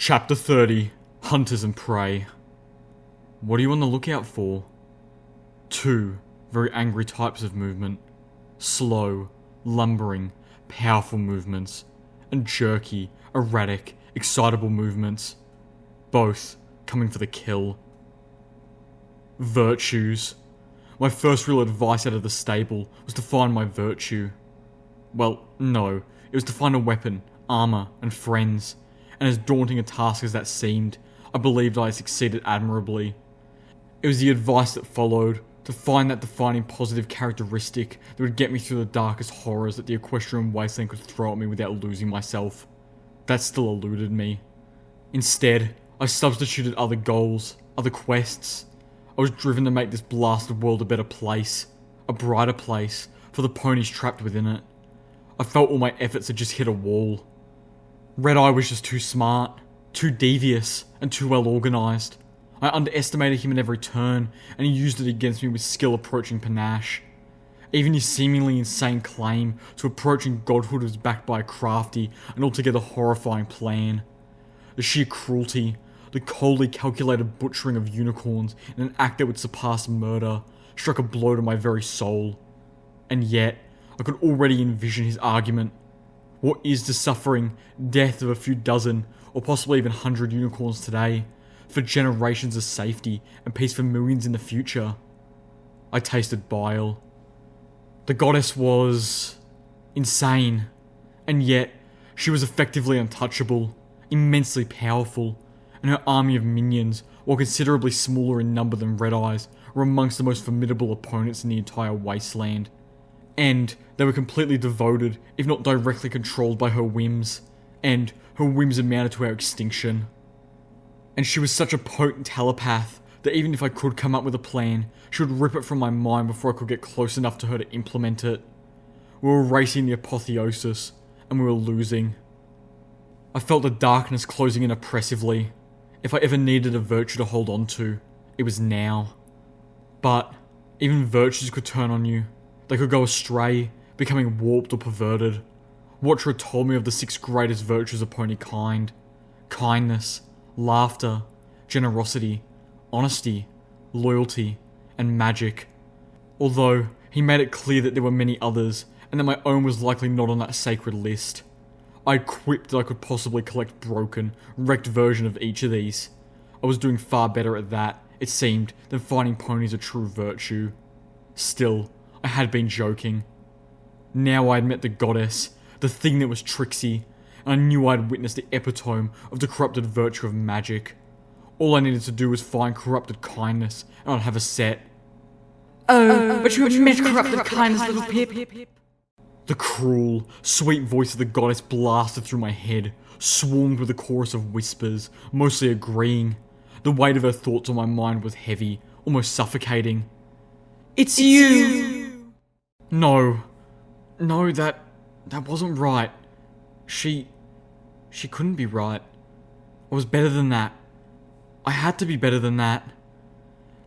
Chapter 30, Hunters and Prey. What are you on the lookout for? Two very angry types of movement. Slow, lumbering, powerful movements, and jerky, erratic, excitable movements. Both coming for the kill. Virtues. My first real advice out of the stable was to find my virtue. Well, no, it was to find a weapon, armor, and friends. And as daunting a task as that seemed, I believed I had succeeded admirably. It was the advice that followed, to find that defining positive characteristic that would get me through the darkest horrors that the equestrian wasteland could throw at me without losing myself. That still eluded me. Instead, I substituted other goals, other quests. I was driven to make this blasted world a better place, a brighter place, for the ponies trapped within it. I felt all my efforts had just hit a wall. Red Eye was just too smart, too devious, and too well organised. I underestimated him at every turn, and he used it against me with skill approaching panache. Even his seemingly insane claim to approaching godhood was backed by a crafty and altogether horrifying plan. The sheer cruelty, the coldly calculated butchering of unicorns in an act that would surpass murder, struck a blow to my very soul. And yet, I could already envision his argument. What is the suffering, death of a few dozen, or possibly even 100 unicorns today, for generations of safety and peace for millions in the future? I tasted bile. The goddess was insane, and yet she was effectively untouchable, immensely powerful, and her army of minions, while considerably smaller in number than Red Eye's, were amongst the most formidable opponents in the entire wasteland. And they were completely devoted, if not directly controlled by her whims, and her whims amounted to our extinction. And she was such a potent telepath that even if I could come up with a plan, she would rip it from my mind before I could get close enough to her to implement it. We were racing the apotheosis, and we were losing. I felt the darkness closing in oppressively. If I ever needed a virtue to hold on to, it was now. But even virtues could turn on you. They could go astray, becoming warped or perverted. Watcher had told me of the 6 greatest virtues of pony kind. Kindness, laughter, generosity, honesty, loyalty, and magic. Although, he made it clear that there were many others, and that my own was likely not on that sacred list. I quipped that I could possibly collect broken, wrecked version of each of these. I was doing far better at that, it seemed, than finding ponies a true virtue. Still, I had been joking. Now I had met the goddess, the thing that was Trixie, and I knew I had witnessed the epitome of the corrupted virtue of magic. All I needed to do was find corrupted kindness, and I'd have a set. Oh, but you have met corrupted kindness, little Pip. The cruel, sweet voice of the goddess blasted through my head, swarmed with a chorus of whispers, mostly agreeing. The weight of her thoughts on my mind was heavy, almost suffocating. It's you! No, that wasn't right. She couldn't be right. I was better than that. I had to be better than that.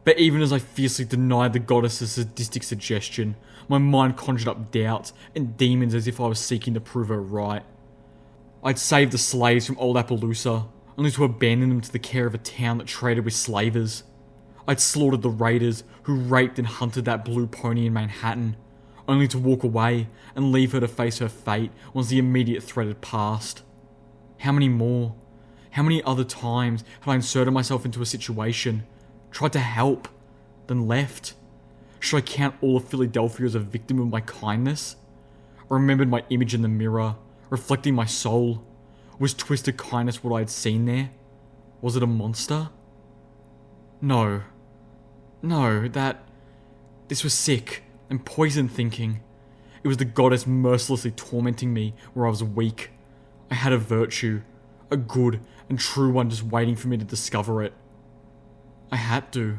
But even as I fiercely denied the goddess's sadistic suggestion, my mind conjured up doubts and demons as if I was seeking to prove her right. I'd saved the slaves from old Appaloosa, only to abandon them to the care of a town that traded with slavers. I'd slaughtered the raiders who raped and hunted that blue pony in Manhattan, only to walk away and leave her to face her fate once the immediate threat had passed. How many more? How many other times had I inserted myself into a situation, tried to help, then left? Should I count all of Philadelphia as a victim of my kindness? I remembered my image in the mirror, reflecting my soul. Was twisted kindness what I had seen there? Was it a monster? No, this was sick and poisoned thinking. It was the goddess mercilessly tormenting me where I was weak. I had a virtue, a good and true one just waiting for me to discover it. I had to.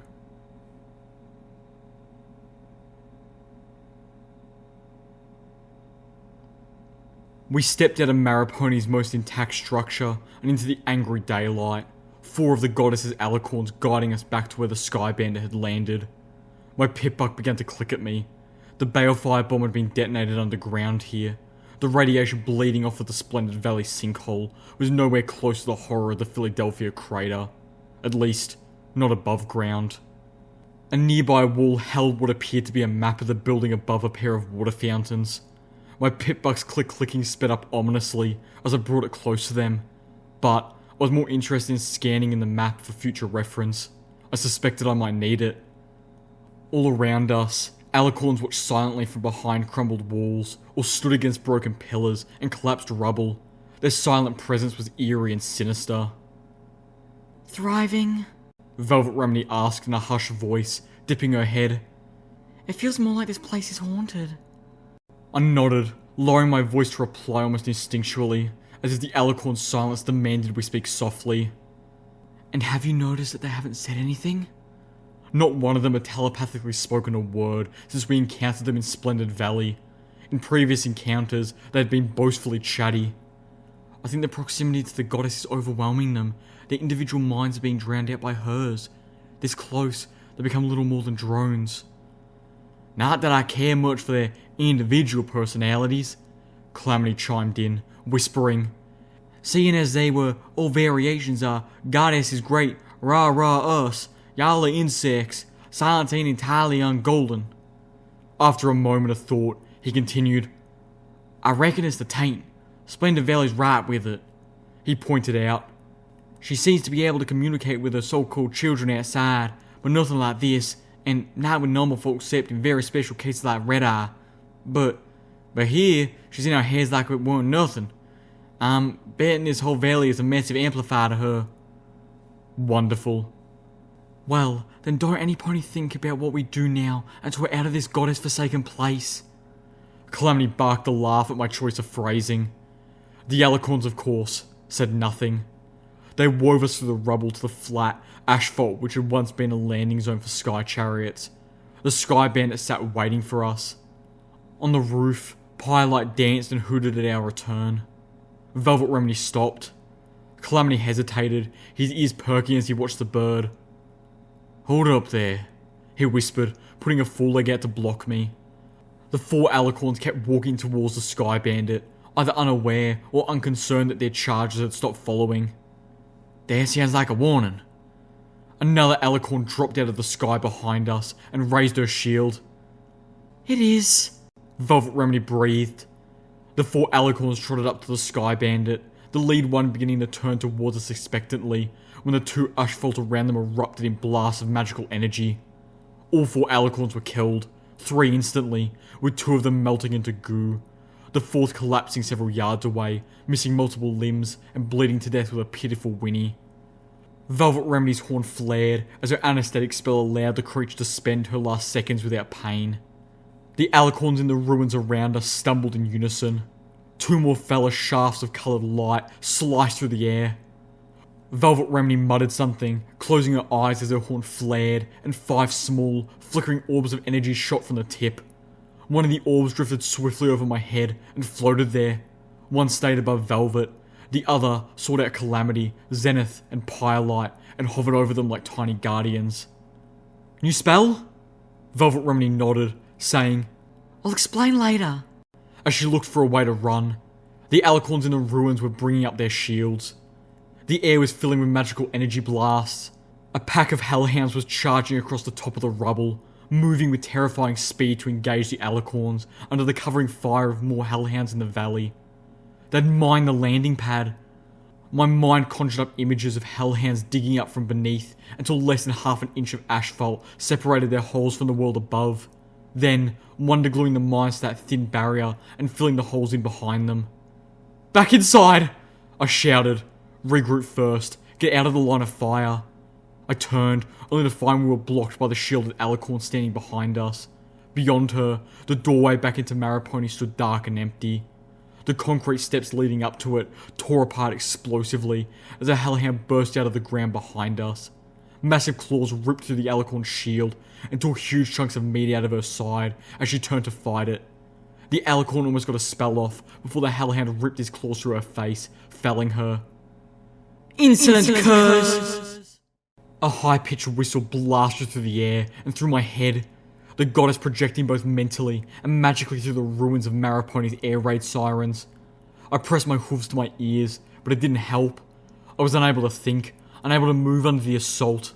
We stepped out of Mariponi's most intact structure and into the angry daylight, 4 of the goddess's alicorns guiding us back to where the Skybander had landed. My pip-buck began to click at me. The balefire bomb had been detonated underground here. The radiation bleeding off of the Splendid Valley sinkhole was nowhere close to the horror of the Philadelphia crater. At least, not above ground. A nearby wall held what appeared to be a map of the building above a pair of water fountains. My pit-buck's clicking sped up ominously as I brought it close to them, but I was more interested in scanning in the map for future reference. I suspected I might need it. All around us, alicorns watched silently from behind crumbled walls, or stood against broken pillars and collapsed rubble. Their silent presence was eerie and sinister. Thriving? Velvet Remedy asked in a hushed voice, dipping her head. It feels more like this place is haunted. I nodded, lowering my voice to reply almost instinctually, as if the alicorn's silence demanded we speak softly. And have you noticed that they haven't said anything? Not one of them had telepathically spoken a word since we encountered them in Splendid Valley. In previous encounters, they had been boastfully chatty. I think the proximity to the goddess is overwhelming them. Their individual minds are being drowned out by hers. This close, they become little more than drones. Not that I care much for their individual personalities, Calamity chimed in, whispering. Seeing as they were all variations of goddess is great, rah rah us, y'all are insects, silence ain't entirely ungolden. After a moment of thought, he continued. I reckon it's the taint. Splendid Valley's right with it. He pointed out. She seems to be able to communicate with her so-called children outside, but nothing like this, and not with normal folks except in very special cases like red eye. But here, she's in our heads like it weren't nothing. I'm betting this whole valley is a massive amplifier to her. Wonderful. Well, then don't anybody think about what we do now until we're out of this goddess-forsaken place. Calamity barked a laugh at my choice of phrasing. The alicorns, of course, said nothing. They wove us through the rubble to the flat asphalt which had once been a landing zone for sky chariots. The sky bandit sat waiting for us. On the roof, Pyrelight danced and hooted at our return. Velvet Remedy stopped. Calamity hesitated, his ears perking as he watched the bird. Hold up there, he whispered, putting a foreleg out to block me. The four alicorns kept walking towards the sky bandit, either unaware or unconcerned that their charges had stopped following. That sounds like a warning. Another alicorn dropped out of the sky behind us and raised her shield. It is, Velvet Remedy breathed. The four alicorns trotted up to the sky bandit, the lead one beginning to turn towards us expectantly, when the two asphalt around them erupted in blasts of magical energy. All four alicorns were killed, 3 instantly, with 2 of them melting into goo. The fourth collapsing several yards away, missing multiple limbs and bleeding to death with a pitiful whinny. Velvet Remedy's horn flared as her anesthetic spell allowed the creature to spend her last seconds without pain. The alicorns in the ruins around us stumbled in unison. 2 more fell as shafts of coloured light sliced through the air. Velvet Remedy muttered something, closing her eyes as her horn flared, and 5 small, flickering orbs of energy shot from the tip. One of the orbs drifted swiftly over my head and floated there. One stayed above Velvet. The other sought out Calamity, Zenith, and Pyrelight and hovered over them like tiny guardians. New spell? Velvet Remedy nodded, saying, I'll explain later. As she looked for a way to run. The alicorns in the ruins were bringing up their shields. The air was filling with magical energy blasts. A pack of hellhounds was charging across the top of the rubble, moving with terrifying speed to engage the alicorns under the covering fire of more hellhounds in the valley. They'd mined the landing pad. My mind conjured up images of hellhounds digging up from beneath until less than half an inch of asphalt separated their holes from the world above. Then, wonder gluing the mines to that thin barrier and filling the holes in behind them. Back inside! I shouted. Regroup first. Get out of the line of fire. I turned, only to find we were blocked by the shielded alicorn standing behind us. Beyond her, the doorway back into Mariponi stood dark and empty. The concrete steps leading up to it tore apart explosively as a hellhound burst out of the ground behind us. Massive claws ripped through the alicorn's shield and tore huge chunks of meat out of her side as she turned to fight it. The alicorn almost got a spell off before the hellhound ripped his claws through her face, felling her. Insolent curs! A high-pitched whistle blasted through the air and through my head. the goddess projecting both mentally and magically through the ruins of Mariponi's air raid sirens. I pressed my hooves to my ears, but it didn't help. I was unable to think, unable to move under the assault.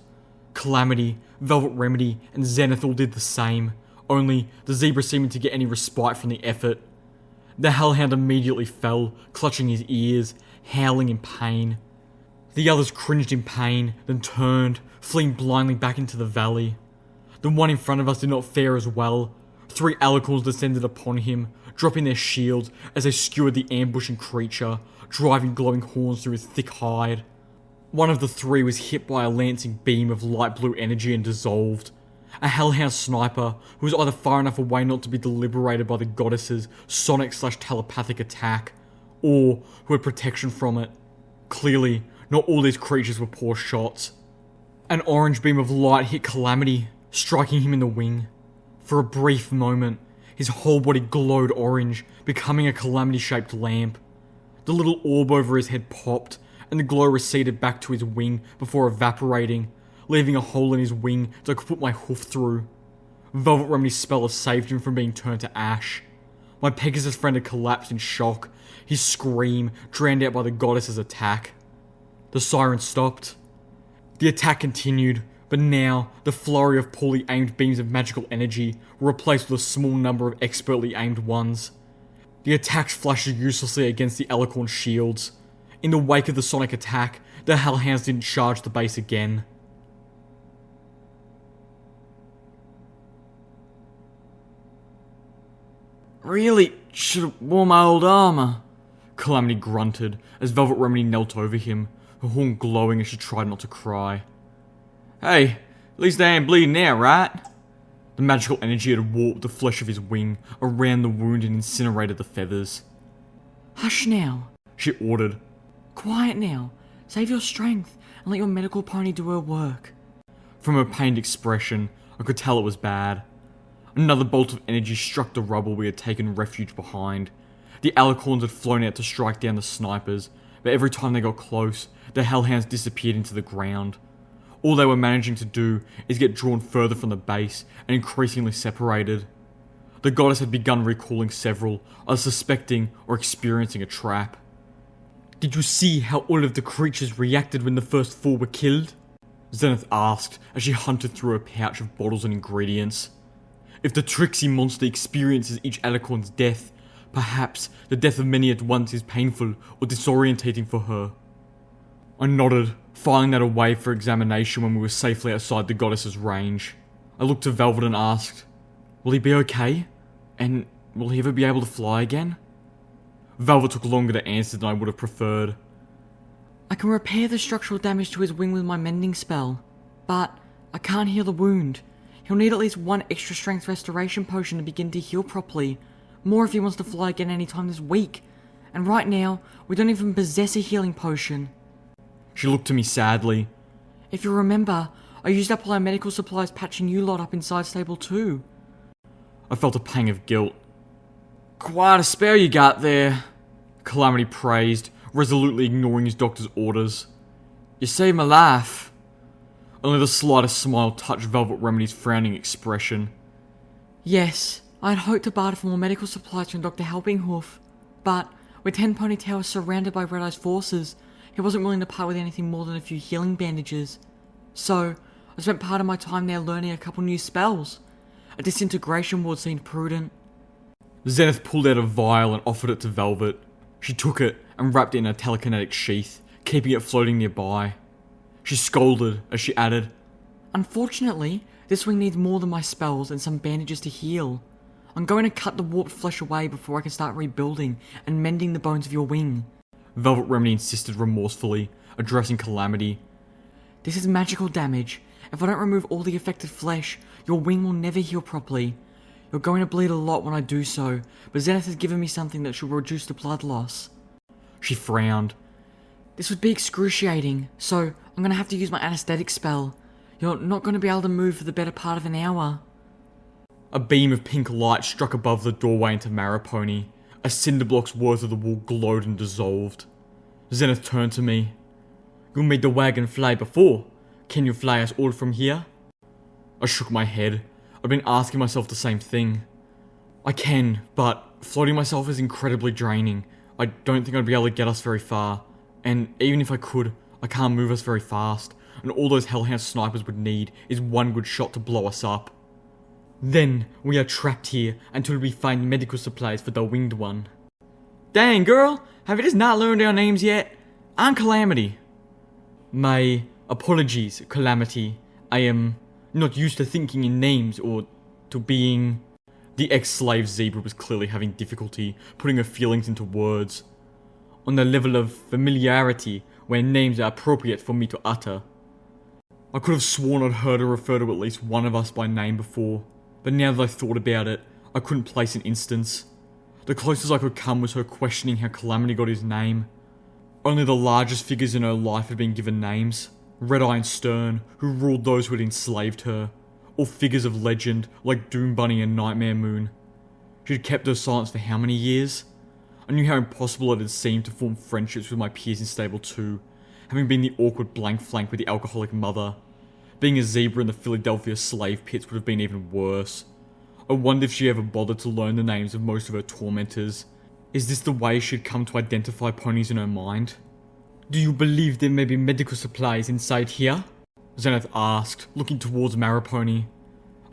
Calamity, Velvet Remedy, and Zenith all did the same, only the zebra seeming to get any respite from the effort. The hellhound immediately fell, clutching his ears, howling in pain. The others cringed in pain, then turned, fleeing blindly back into the valley. The one in front of us did not fare as well. 3 alicorns descended upon him, dropping their shields as they skewered the ambushing creature, driving glowing horns through his thick hide. One of the 3 was hit by a lancing beam of light blue energy and dissolved. A hellhound sniper who was either far enough away not to be deliberated by the goddess's sonic/telepathic attack, or who had protection from it. Clearly, not all these creatures were poor shots. An orange beam of light hit Calamity, striking him in the wing. For a brief moment, his whole body glowed orange, becoming a Calamity-shaped lamp. The little orb over his head popped, and the glow receded back to his wing before evaporating, leaving a hole in his wing that I could put my hoof through. Velvet Remedy's spell had saved him from being turned to ash. My Pegasus friend had collapsed in shock, his scream drowned out by the goddess's attack. The siren stopped. The attack continued, but now the flurry of poorly aimed beams of magical energy were replaced with a small number of expertly aimed ones. The attacks flashed uselessly against the Alicorn shields. In the wake of the sonic attack, the Hellhounds didn't charge the base again. Really should have worn my old armor. Calamity grunted as Velvet Remedy knelt over him, her horn glowing as she tried not to cry. Hey, at least I ain't bleeding now, right? The magical energy had warped the flesh of his wing around the wound and incinerated the feathers. Hush now. She ordered. Quiet now. Save your strength and let your medical pony do her work. From her pained expression, I could tell it was bad. Another bolt of energy struck the rubble we had taken refuge behind. The Alicorns had flown out to strike down the snipers, but every time they got close, the Hellhounds disappeared into the ground. All they were managing to do is get drawn further from the base and increasingly separated. The goddess had begun recalling several, either suspecting or experiencing a trap. Did you see how all of the creatures reacted when the first 4 were killed? Zenith asked as she hunted through a pouch of bottles and ingredients. If the tricksy monster experiences each Alicorn's death, perhaps the death of many at once is painful or disorientating for her. I nodded, filing that away for examination when we were safely outside the goddess's range. I looked to Velvet and asked, "Will he be okay? And will he ever be able to fly again?" Velvet took longer to answer than I would have preferred. I can repair the structural damage to his wing with my mending spell, but I can't heal the wound. He'll need at least 1 extra strength restoration potion to begin to heal properly. More if he wants to fly again anytime this week. And right now, we don't even possess a healing potion. She looked to me sadly. If you remember, I used up all our medical supplies patching you lot up inside Stable 2. I felt a pang of guilt. Quite a spell you got there. Calamity praised, resolutely ignoring his doctor's orders. You saved my life. Only the slightest smile touched Velvet Remedy's frowning expression. Yes, I had hoped to barter for more medical supplies from Dr. Helpinghoof, but with 10 Ponytails surrounded by Red Eye's forces, he wasn't willing to part with anything more than a few healing bandages. So, I spent part of my time there learning a couple new spells. A disintegration ward seemed prudent. Zenith pulled out a vial and offered it to Velvet. She took it and wrapped it in a telekinetic sheath, keeping it floating nearby. She scolded as she added, Unfortunately, this wing needs more than my spells and some bandages to heal. I'm going to cut the warped flesh away before I can start rebuilding and mending the bones of your wing. Velvet Remedy insisted remorsefully, addressing Calamity. This is magical damage. If I don't remove all the affected flesh, your wing will never heal properly. You're going to bleed a lot when I do so, but Zenith has given me something that should reduce the blood loss. She frowned. This would be excruciating, so I'm going to have to use my anesthetic spell. You're not going to be able to move for the better part of an hour. A beam of pink light struck above the doorway into Maripony. A cinder block's worth of the wall glowed and dissolved. Zenith turned to me. You made the wagon fly before. Can you fly us all from here? I shook my head. I've been asking myself the same thing. I can, but floating myself is incredibly draining. I don't think I'd be able to get us very far. And even if I could, I can't move us very fast. And all those Hellhound snipers would need is one good shot to blow us up. Then, we are trapped here until we find medical supplies for the winged one. Dang, girl, have you just not learned our names yet? I'm Calamity. My apologies, Calamity. I am not used to thinking in names or to being... The ex-slave Zebra was clearly having difficulty putting her feelings into words. On the level of familiarity where names are appropriate for me to utter. I could have sworn I'd heard her refer to at least one of us by name before, but now that I thought about it, I couldn't place an instance. The closest I could come was her questioning how Calamity got his name. Only the largest figures in her life had been given names. Red-Eye and Stern, who ruled those who had enslaved her, or figures of legend like Doom Bunny and Nightmare Moon. She had kept her silence for how many years? I knew how impossible it had seemed to form friendships with my peers in Stable 2, having been the awkward blank flank with the alcoholic mother. Being a zebra in the Philadelphia slave pits would have been even worse. I wondered if she ever bothered to learn the names of most of her tormentors. Is this the way she'd come to identify ponies in her mind? Do you believe there may be medical supplies inside here? Zenith asked, looking towards Maripony.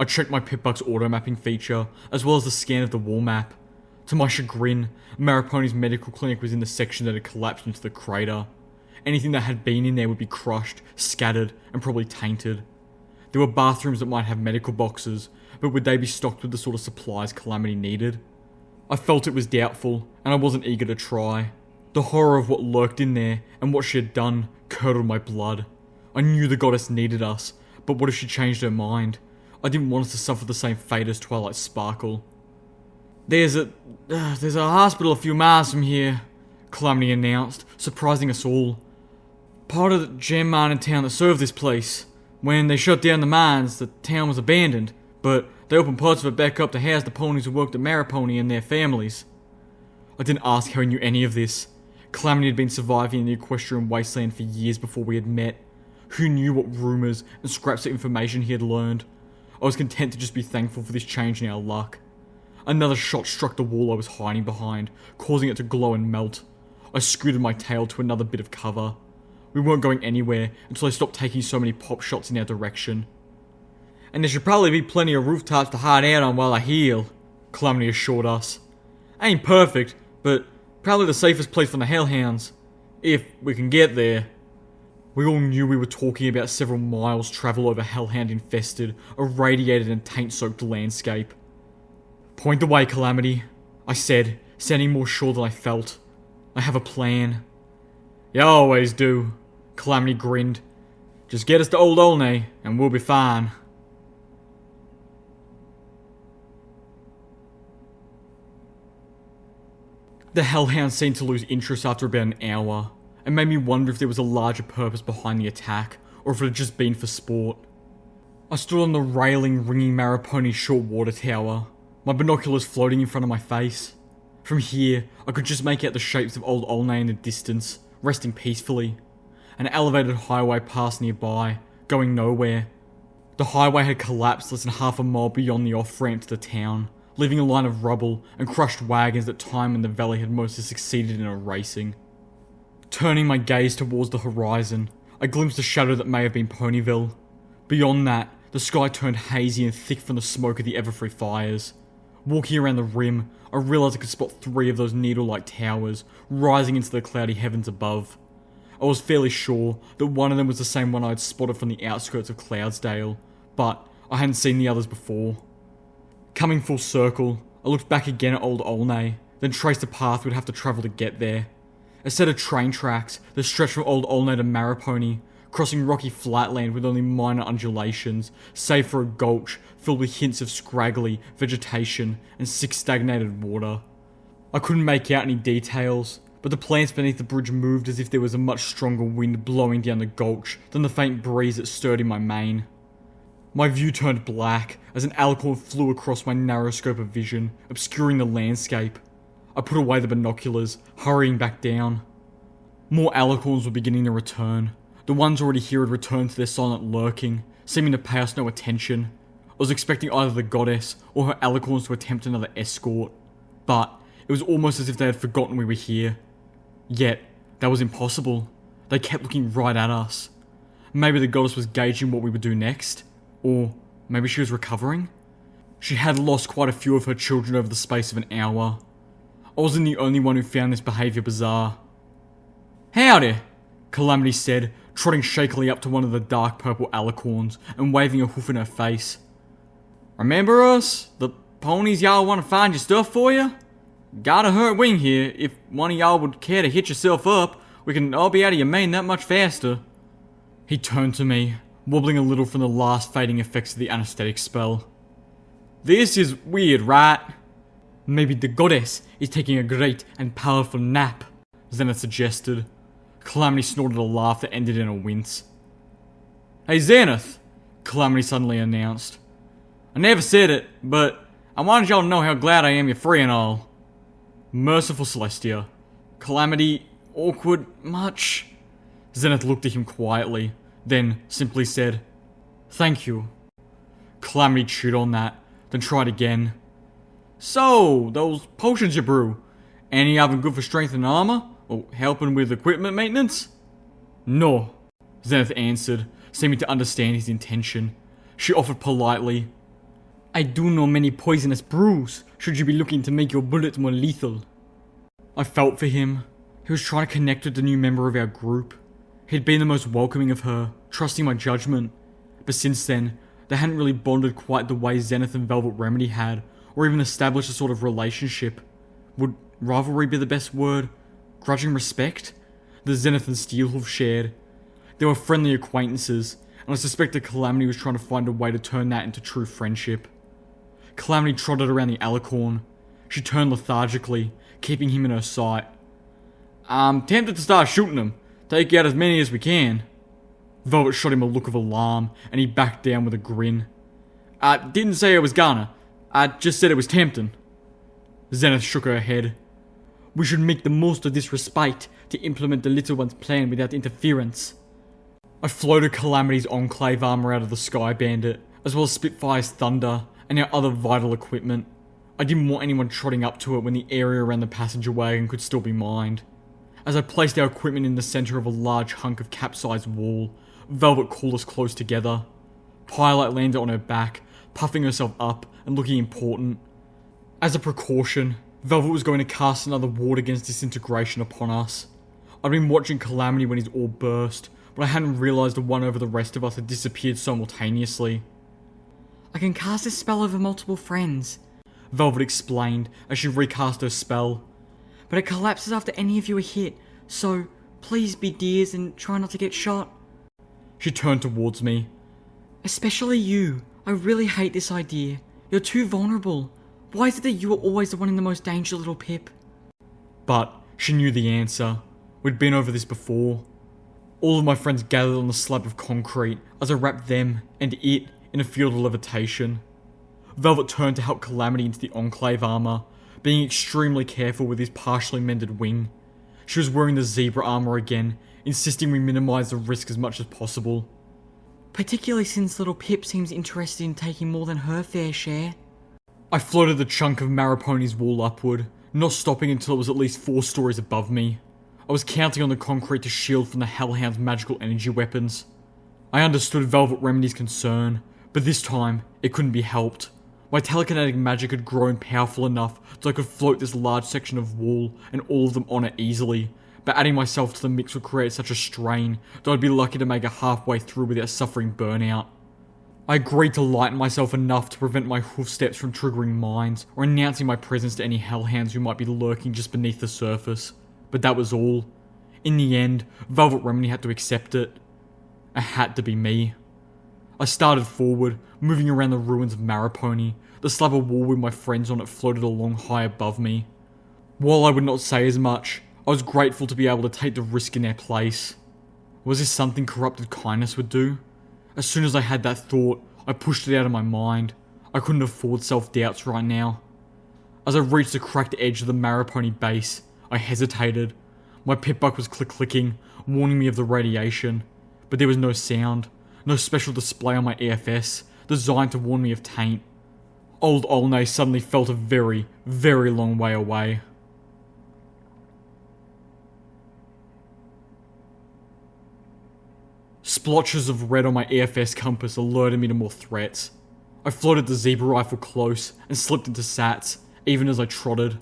I checked my Pip-Buck's auto-mapping feature, as well as the scan of the wall map. To my chagrin, Maripony's medical clinic was in the section that had collapsed into the crater. Anything that had been in there would be crushed, scattered, and probably tainted. There were bathrooms that might have medical boxes, but would they be stocked with the sort of supplies Calamity needed? I felt it was doubtful, and I wasn't eager to try. The horror of what lurked in there, and what she had done, curdled my blood. I knew the goddess needed us, but what if she changed her mind? I didn't want us to suffer the same fate as Twilight Sparkle. There's a hospital a few miles from here, Calamity announced, surprising us all. Part of the gem mining town that served this place. When they shut down the mines, the town was abandoned, but they opened parts of it back up to house the ponies who worked at Maripony and their families. I didn't ask how he knew any of this. Calamity had been surviving in the Equestrian wasteland for years before we had met. Who knew what rumours and scraps of information he had learned? I was content to just be thankful for this change in our luck. Another shot struck the wall I was hiding behind, causing it to glow and melt. I scooted my tail to another bit of cover. We weren't going anywhere until I stopped taking so many pop shots in our direction. And there should probably be plenty of rooftops to hide out on while I heal, Calamity assured us. Ain't perfect, but probably the safest place from the Hellhounds. If we can get there. We all knew we were talking about several miles travel over hellhound-infested, irradiated and taint-soaked landscape. Point the way, Calamity, I said, sounding more sure than I felt. I have a plan. You always do, Calamity grinned. Just get us to Old Olney, and we'll be fine. The hellhound seemed to lose interest after about an hour. It made me wonder if there was a larger purpose behind the attack, or if it had just been for sport. I stood on the railing ringing Maripony's short water tower, my binoculars floating in front of my face. From here, I could just make out the shapes of Old Olney in the distance, resting peacefully. An elevated highway passed nearby, going nowhere. The highway had collapsed less than half a mile beyond the off-ramp to the town, leaving a line of rubble and crushed wagons that time in the valley had mostly succeeded in erasing. Turning my gaze towards the horizon, I glimpsed a shadow that may have been Ponyville. Beyond that, the sky turned hazy and thick from the smoke of the Everfree fires. Walking around the rim, I realised I could spot 3 of those needle-like towers rising into the cloudy heavens above. I was fairly sure that one of them was the same one I had spotted from the outskirts of Cloudsdale, but I hadn't seen the others before. Coming full circle, I looked back again at Old Olney, then traced the path we'd have to travel to get there. A set of train tracks that stretched from Old Olney to Maripony, crossing rocky flatland with only minor undulations, save for a gulch filled with hints of scraggly vegetation and 6 stagnated water. I couldn't make out any details, but the plants beneath the bridge moved as if there was a much stronger wind blowing down the gulch than the faint breeze that stirred in my mane. My view turned black as an alicorn flew across my narrow scope of vision, obscuring the landscape. I put away the binoculars, hurrying back down. More alicorns were beginning to return. The ones already here had returned to their silent lurking, seeming to pay us no attention. was expecting either the goddess or her alicorns to attempt another escort, but it was almost as if they had forgotten we were here. Yet, that was impossible. They kept looking right at us. Maybe the goddess was gauging what we would do next, or maybe she was recovering. She had lost quite a few of her children over the space of an hour. I wasn't the only one who found this behaviour bizarre. "Howdy," Calamity said, trotting shakily up to one of the dark purple alicorns and waving a hoof in her face. "Remember us? The ponies y'all want to find your stuff for you? Got a hurt wing here. If one of y'all would care to hitch yourself up, we can all be out of your mane that much faster." He turned to me, wobbling a little from the last fading effects of the anesthetic spell. "This is weird, right?" "Maybe the goddess is taking a great and powerful nap," Zenith suggested. Calamity snorted a laugh that ended in a wince. "Hey Zenith," Calamity suddenly announced. "I never said it, but I wanted y'all to know how glad I am you're free and all." "Merciful Celestia. Calamity, awkward much?" Zenith looked at him quietly, then simply said, "Thank you." Calamity chewed on that, then tried again. "So, those potions you brew, any of them good for strength and armor? Or helping with equipment maintenance?" "No," Zenith answered, seeming to understand his intention. She offered politely, "I do know many poisonous brews, should you be looking to make your bullets more lethal." I felt for him. He was trying to connect with the new member of our group. He'd been the most welcoming of her, trusting my judgment. But since then, they hadn't really bonded quite the way Zenith and Velvet Remedy had, or even established a sort of relationship. Would rivalry be the best word? Grudging respect? The Zenith and Steelhoof shared. They were friendly acquaintances, and I suspected Calamity was trying to find a way to turn that into true friendship. Calamity trotted around the alicorn. She turned lethargically, keeping him in her sight. "I'm tempted to start shooting them. Take out as many as we can." Velvet shot him a look of alarm, and he backed down with a grin. "I didn't say I was gonna. I just said it was tempting." Zenith shook her head. "We should make the most of this respite to implement the little one's plan without interference." I floated Calamity's Enclave armor out of the Sky Bandit, as well as Spitfire's Thunder, and our other vital equipment. I didn't want anyone trotting up to it when the area around the passenger wagon could still be mined. As I placed our equipment in the centre of a large hunk of capsized wall, Velvet called us close together. Twilight landed on her back, puffing herself up and looking important. As a precaution, Velvet was going to cast another ward against disintegration upon us. I'd been watching Calamity when his orb burst, but I hadn't realised the one over the rest of us had disappeared simultaneously. "I can cast this spell over multiple friends," Velvet explained as she recast her spell. "but it collapses after any of you are hit, so please be dears and try not to get shot. She turned towards me. Especially you. I really hate this idea. You're too vulnerable. Why is it that you are always the one in the most danger, little Pip?" But she knew the answer. We'd been over this before. All of my friends gathered on the slab of concrete as I wrapped them and it in a field of levitation. Velvet turned to help Calamity into the Enclave armor, being extremely careful with his partially mended wing. She was wearing the zebra armor again, insisting we minimize the risk as much as possible. "Particularly since little Pip seems interested in taking more than her fair share." I floated the chunk of Mariponi's wall upward, not stopping until it was at least 4 stories above me. I was counting on the concrete to shield from the Hellhound's magical energy weapons. I understood Velvet Remedy's concern, but this time, it couldn't be helped. My telekinetic magic had grown powerful enough that I could float this large section of wall and all of them on it easily, but adding myself to the mix would create such a strain that I'd be lucky to make it halfway through without suffering burnout. I agreed to lighten myself enough to prevent my hoof steps from triggering mines or announcing my presence to any hellhounds who might be lurking just beneath the surface, but that was all. In the end, Velvet Remedy had to accept it. It had to be me. I started forward, moving around the ruins of Maripony. The slab of wall with my friends on it floated along high above me. While I would not say as much, I was grateful to be able to take the risk in their place. Was this something corrupted kindness would do? As soon as I had that thought, I pushed it out of my mind. I couldn't afford self-doubts right now. As I reached the cracked edge of the Maripony base, I hesitated. My pip-buck was click-clicking, warning me of the radiation. But there was no sound, no special display on my EFS, designed to warn me of taint. Old Olney suddenly felt a very, very long way away. Splotches of red on my EFS compass alerted me to more threats. I floated the zebra rifle close and slipped into sats, even as I trotted.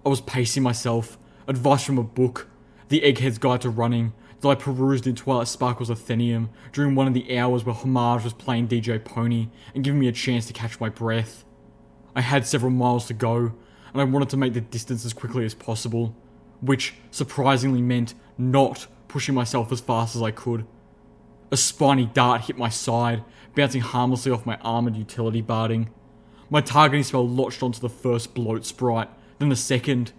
I was pacing myself, advice from a book, The Egghead's Guide to Running, that I perused in Twilight Sparkle's Athenaeum during one of the hours where Homage was playing DJ Pony and giving me a chance to catch my breath. I had several miles to go, and I wanted to make the distance as quickly as possible, which surprisingly meant not pushing myself as fast as I could. A spiny dart hit my side, bouncing harmlessly off my armoured utility barding. My targeting spell latched onto the first bloat sprite, then the second.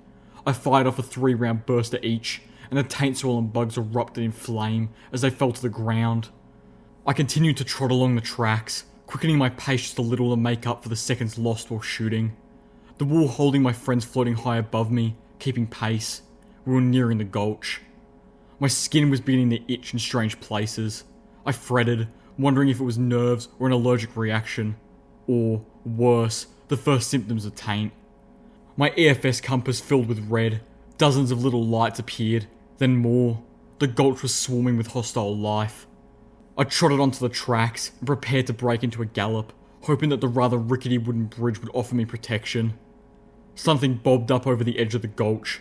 I fired off a 3-round burster each, and the taint swollen bugs erupted in flame as they fell to the ground. I continued to trot along the tracks, quickening my pace just a little to make up for the seconds lost while shooting. The wall holding my friends floating high above me, keeping pace. We were nearing the gulch. My skin was beginning to itch in strange places. I fretted, wondering if it was nerves or an allergic reaction. Or, worse, the first symptoms of taint. My EFS compass filled with red. Dozens of little lights appeared, then more. The gulch was swarming with hostile life. I trotted onto the tracks and prepared to break into a gallop, hoping that the rather rickety wooden bridge would offer me protection. Something bobbed up over the edge of the gulch.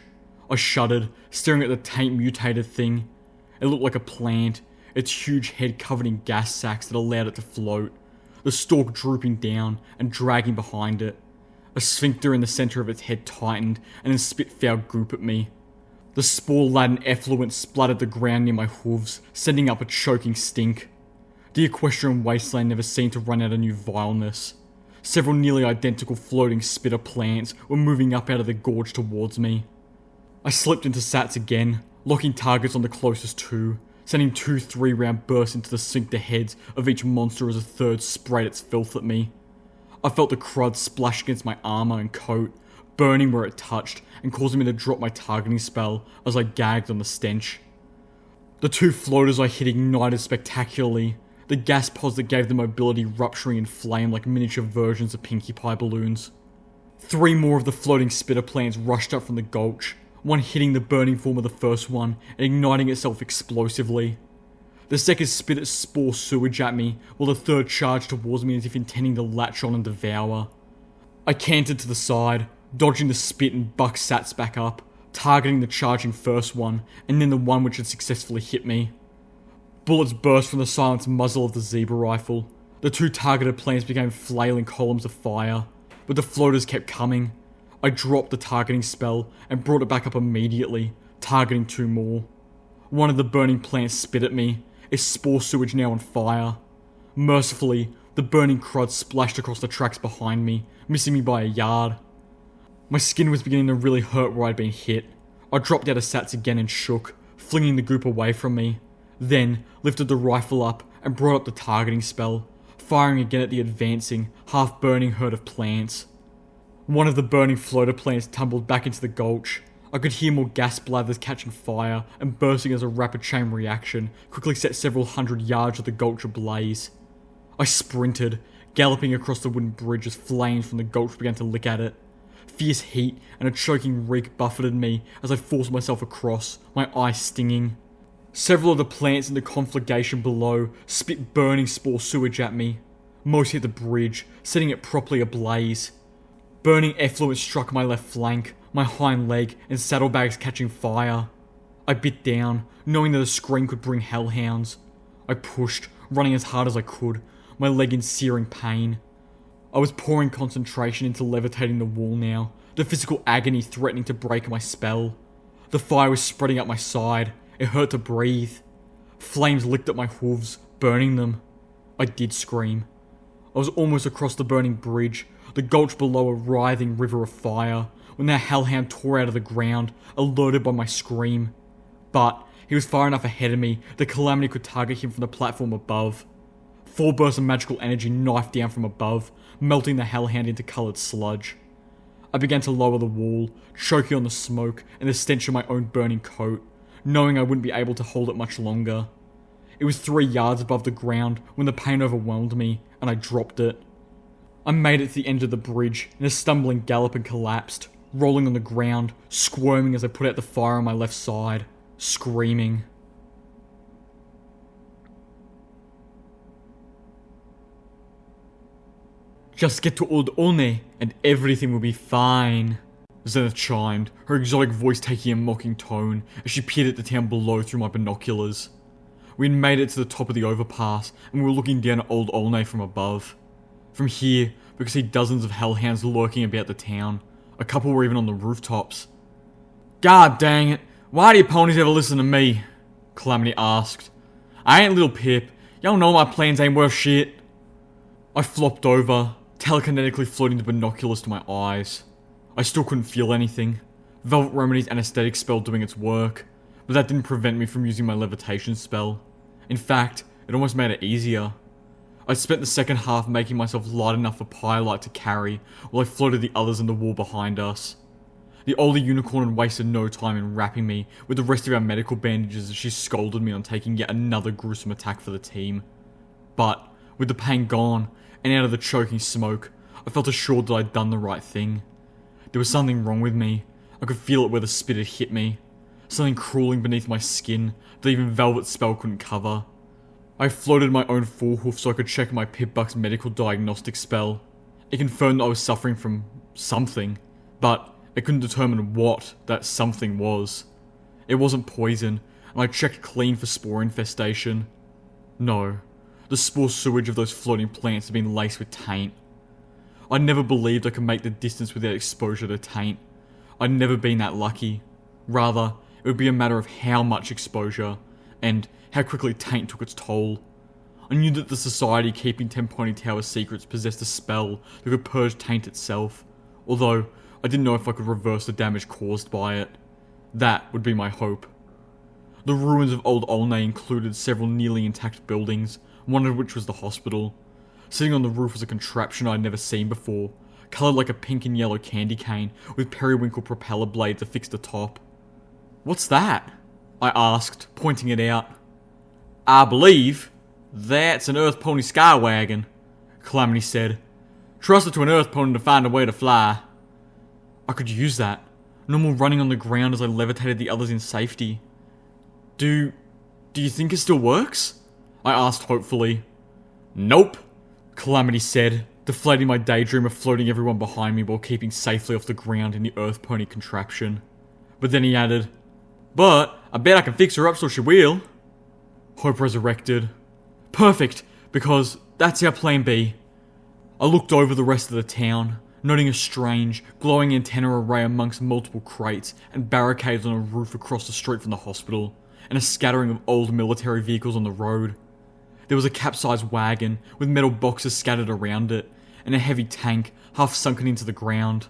I shuddered, staring at the taint mutated thing. It looked like a plant, its huge head covered in gas sacs that allowed it to float, the stalk drooping down and dragging behind it. A sphincter in the centre of its head tightened and then spit foul goop at me. The spore-laden effluent splattered the ground near my hooves, sending up a choking stink. The Equestrian wasteland never seemed to run out of new vileness. Several nearly identical floating spitter plants were moving up out of the gorge towards me. I slipped into sats again, locking targets on the closest two, sending 2 3-round bursts into the sphincter heads of each monster as a third sprayed its filth at me. I felt the crud splash against my armour and coat, burning where it touched and causing me to drop my targeting spell as I gagged on the stench. The 2 floaters I hit ignited spectacularly, the gas pods that gave them mobility rupturing in flame like miniature versions of Pinkie Pie balloons. 3 more of the floating spitter plants rushed up from the gulch, one hitting the burning form of the first one and igniting itself explosively. The second spit its spore sewage at me, while the third charged towards me as if intending to latch on and devour. I cantered to the side, dodging the spit and buck sats back up, targeting the charging first one, and then the one which had successfully hit me. Bullets burst from the silenced muzzle of the zebra rifle. The 2 targeted planes became flailing columns of fire, but the floaters kept coming. I dropped the targeting spell and brought it back up immediately, targeting 2 more. One of the burning plants spit at me, its spore sewage now on fire. Mercifully, the burning crud splashed across the tracks behind me, missing me by a yard. My skin was beginning to really hurt where I'd been hit. I dropped out of sats again and shook, flinging the goop away from me. Then, lifted the rifle up and brought up the targeting spell, firing again at the advancing, half-burning herd of plants. One of the burning floater plants tumbled back into the gulch. I could hear more gas blathers catching fire and bursting as a rapid chain reaction quickly set several hundred yards of the gulch ablaze. I sprinted, galloping across the wooden bridge as flames from the gulch began to lick at it. Fierce heat and a choking reek buffeted me as I forced myself across, my eyes stinging. Several of the plants in the conflagration below spit burning spore sewage at me. Most hit the bridge, setting it properly ablaze. Burning effluent struck my left flank, my hind leg and saddlebags catching fire. I bit down, knowing that a scream could bring hellhounds. I pushed, running as hard as I could, my leg in searing pain. I was pouring concentration into levitating the wall now, the physical agony threatening to break my spell. The fire was spreading up my side. It hurt to breathe. Flames licked at my hooves, burning them. I did scream. I was almost across the burning bridge, the gulch below a writhing river of fire, when that hellhound tore out of the ground, alerted by my scream. But he was far enough ahead of me that Calamity could target him from the platform above. 4 bursts of magical energy knifed down from above, melting the hellhound into coloured sludge. I began to lower the wall, choking on the smoke and the stench of my own burning coat, knowing I wouldn't be able to hold it much longer. It was 3 yards above the ground when the pain overwhelmed me, and I dropped it. I made it to the end of the bridge in a stumbling gallop and collapsed, rolling on the ground, squirming as I put out the fire on my left side, screaming. Just get to Old Olney, and everything will be fine. Zenith chimed, her exotic voice taking a mocking tone as she peered at the town below through my binoculars. We had made it to the top of the overpass, and we were looking down at Old Olney from above. From here, we could see dozens of hellhounds lurking about the town. A couple were even on the rooftops. God dang it, why do you ponies ever listen to me? Calamity asked. I ain't little Pip, y'all know my plans ain't worth shit. I flopped over, telekinetically floating the binoculars to my eyes. I still couldn't feel anything. Velvet Remedy's anesthetic spell doing its work, but that didn't prevent me from using my levitation spell. In fact, it almost made it easier. I spent the second half making myself light enough for Pyrelight to carry, while I floated the others in the wall behind us. The older unicorn had wasted no time in wrapping me with the rest of our medical bandages as she scolded me on taking yet another gruesome attack for the team. But, with the pain gone, and out of the choking smoke, I felt assured that I'd done the right thing. There was something wrong with me. I could feel it where the spit had hit me. Something crawling beneath my skin that even Velvet's spell couldn't cover. I floated my own forehoof so I could check my Pip-Buck's medical diagnostic spell. It confirmed that I was suffering from something, but it couldn't determine what that something was. It wasn't poison, and I checked clean for spore infestation. No, the spore sewage of those floating plants had been laced with taint. I'd never believed I could make the distance without exposure to taint. I'd never been that lucky. Rather, it would be a matter of how much exposure, and how quickly taint took its toll. I knew that the society keeping Temponi Tower secrets possessed a spell that could purge taint itself, although I didn't know if I could reverse the damage caused by it. That would be my hope. The ruins of Old Olney included several nearly intact buildings, one of which was the hospital. Sitting on the roof was a contraption I'd never seen before, coloured like a pink and yellow candy cane, with periwinkle propeller blades affixed atop. What's that? I asked, pointing it out. I believe that's an Earth Pony Skywagon, Calamity said. Trust it to an Earth Pony to find a way to fly. I could use that. No more running on the ground as I levitated the others in safety. Do you think it still works? I asked hopefully. Nope, Calamity said, deflating my daydream of floating everyone behind me while keeping safely off the ground in the Earth Pony contraption. But then he added, but I bet I can fix her up so she will. Hope resurrected. Perfect, because that's our plan B. I looked over the rest of the town, noting a strange, glowing antenna array amongst multiple crates and barricades on a roof across the street from the hospital, and a scattering of old military vehicles on the road. There was a capsized wagon with metal boxes scattered around it, and a heavy tank half sunken into the ground.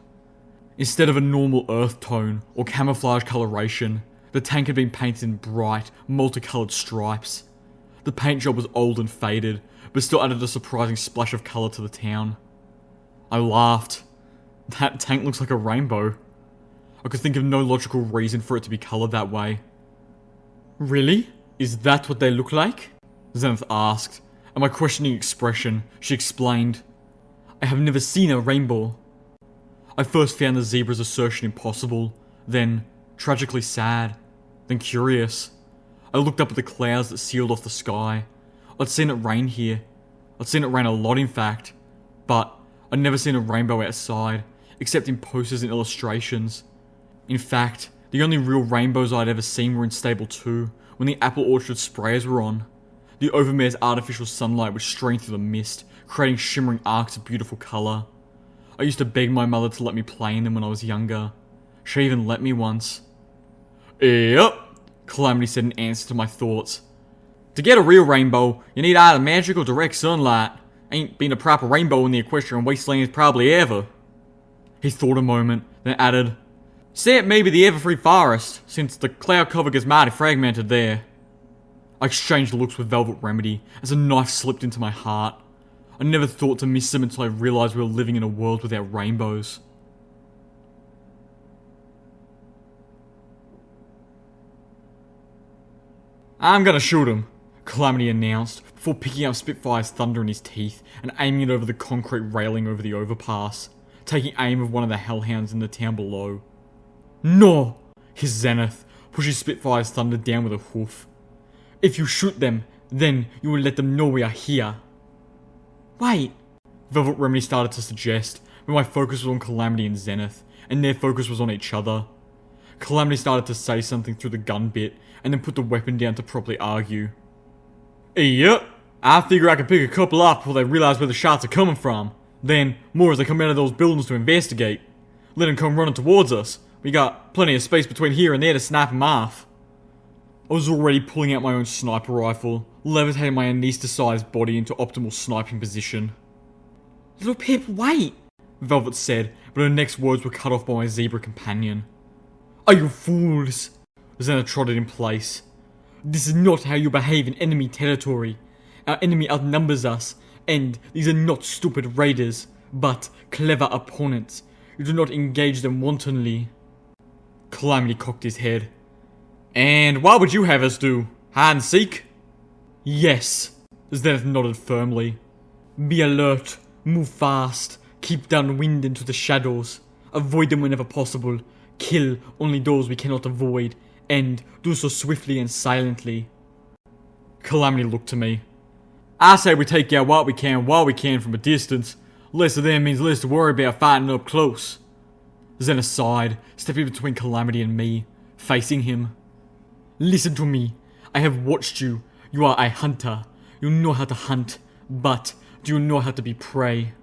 Instead of a normal earth tone or camouflage coloration, the tank had been painted in bright, multicolored stripes. The paint job was old and faded, but still added a surprising splash of colour to the town. I laughed. That tank looks like a rainbow. I could think of no logical reason for it to be coloured that way. Really? Is that what they look like? Zenith asked, and my questioning expression, she explained. I have never seen a rainbow. I first found the zebra's assertion impossible, then tragically sad, then curious. I looked up at the clouds that sealed off the sky. I'd seen it rain here. I'd seen it rain a lot in fact, but I'd never seen a rainbow outside, except in posters and illustrations. In fact, the only real rainbows I'd ever seen were in Stable 2, when the apple orchard sprayers were on. The Overmare's artificial sunlight would stream through the mist, creating shimmering arcs of beautiful colour. I used to beg my mother to let me play in them when I was younger. She even let me once. Yep, Calamity said in answer to my thoughts. To get a real rainbow, you need either magic or direct sunlight. Ain't been a proper rainbow in the Equestrian wastelands probably ever. He thought a moment, then added, except maybe the Everfree Forest, since the cloud cover gets mighty fragmented there. I exchanged looks with Velvet Remedy as a knife slipped into my heart. I never thought to miss them until I realised we were living in a world without rainbows. I'm gonna shoot him, Calamity announced, before picking up Spitfire's thunder in his teeth and aiming it over the concrete railing over the overpass, taking aim of one of the hellhounds in the town below. "No!" hissed Zenith, pushing Spitfire's thunder down with a hoof. "If you shoot them, then you will let them know we are here." Wait, Velvet Remedy started to suggest, but my focus was on Calamity and Zenith, and their focus was on each other. Calamity started to say something through the gun bit, and then put the weapon down to properly argue. "Yep, I figure I can pick a couple off before they realize where the shots are coming from. Then, more as they come out of those buildings to investigate. Let them come running towards us. We got plenty of space between here and there to snipe them off." I was already pulling out my own sniper rifle, levitating my anesthetized body into optimal sniping position. Little Pip, wait! Velvet said, but her next words were cut off by my zebra companion. "Are you fools?" Xena trotted in place. "This is not how you behave in enemy territory. Our enemy outnumbers us, and these are not stupid raiders, but clever opponents. You do not engage them wantonly." Calamity cocked his head. "And what would you have us do? Hide and seek?" "Yes," Zenith nodded firmly. "Be alert, move fast, keep downwind into the shadows, avoid them whenever possible, kill only those we cannot avoid, and do so swiftly and silently." Calamity looked to me. "I say we take out what we can while we can from a distance. Less of them means less to worry about fighting up close." Zenith sighed, stepping between Calamity and me, facing him. "Listen to me. I have watched you. You are a hunter. You know how to hunt, but do you know how to be prey?"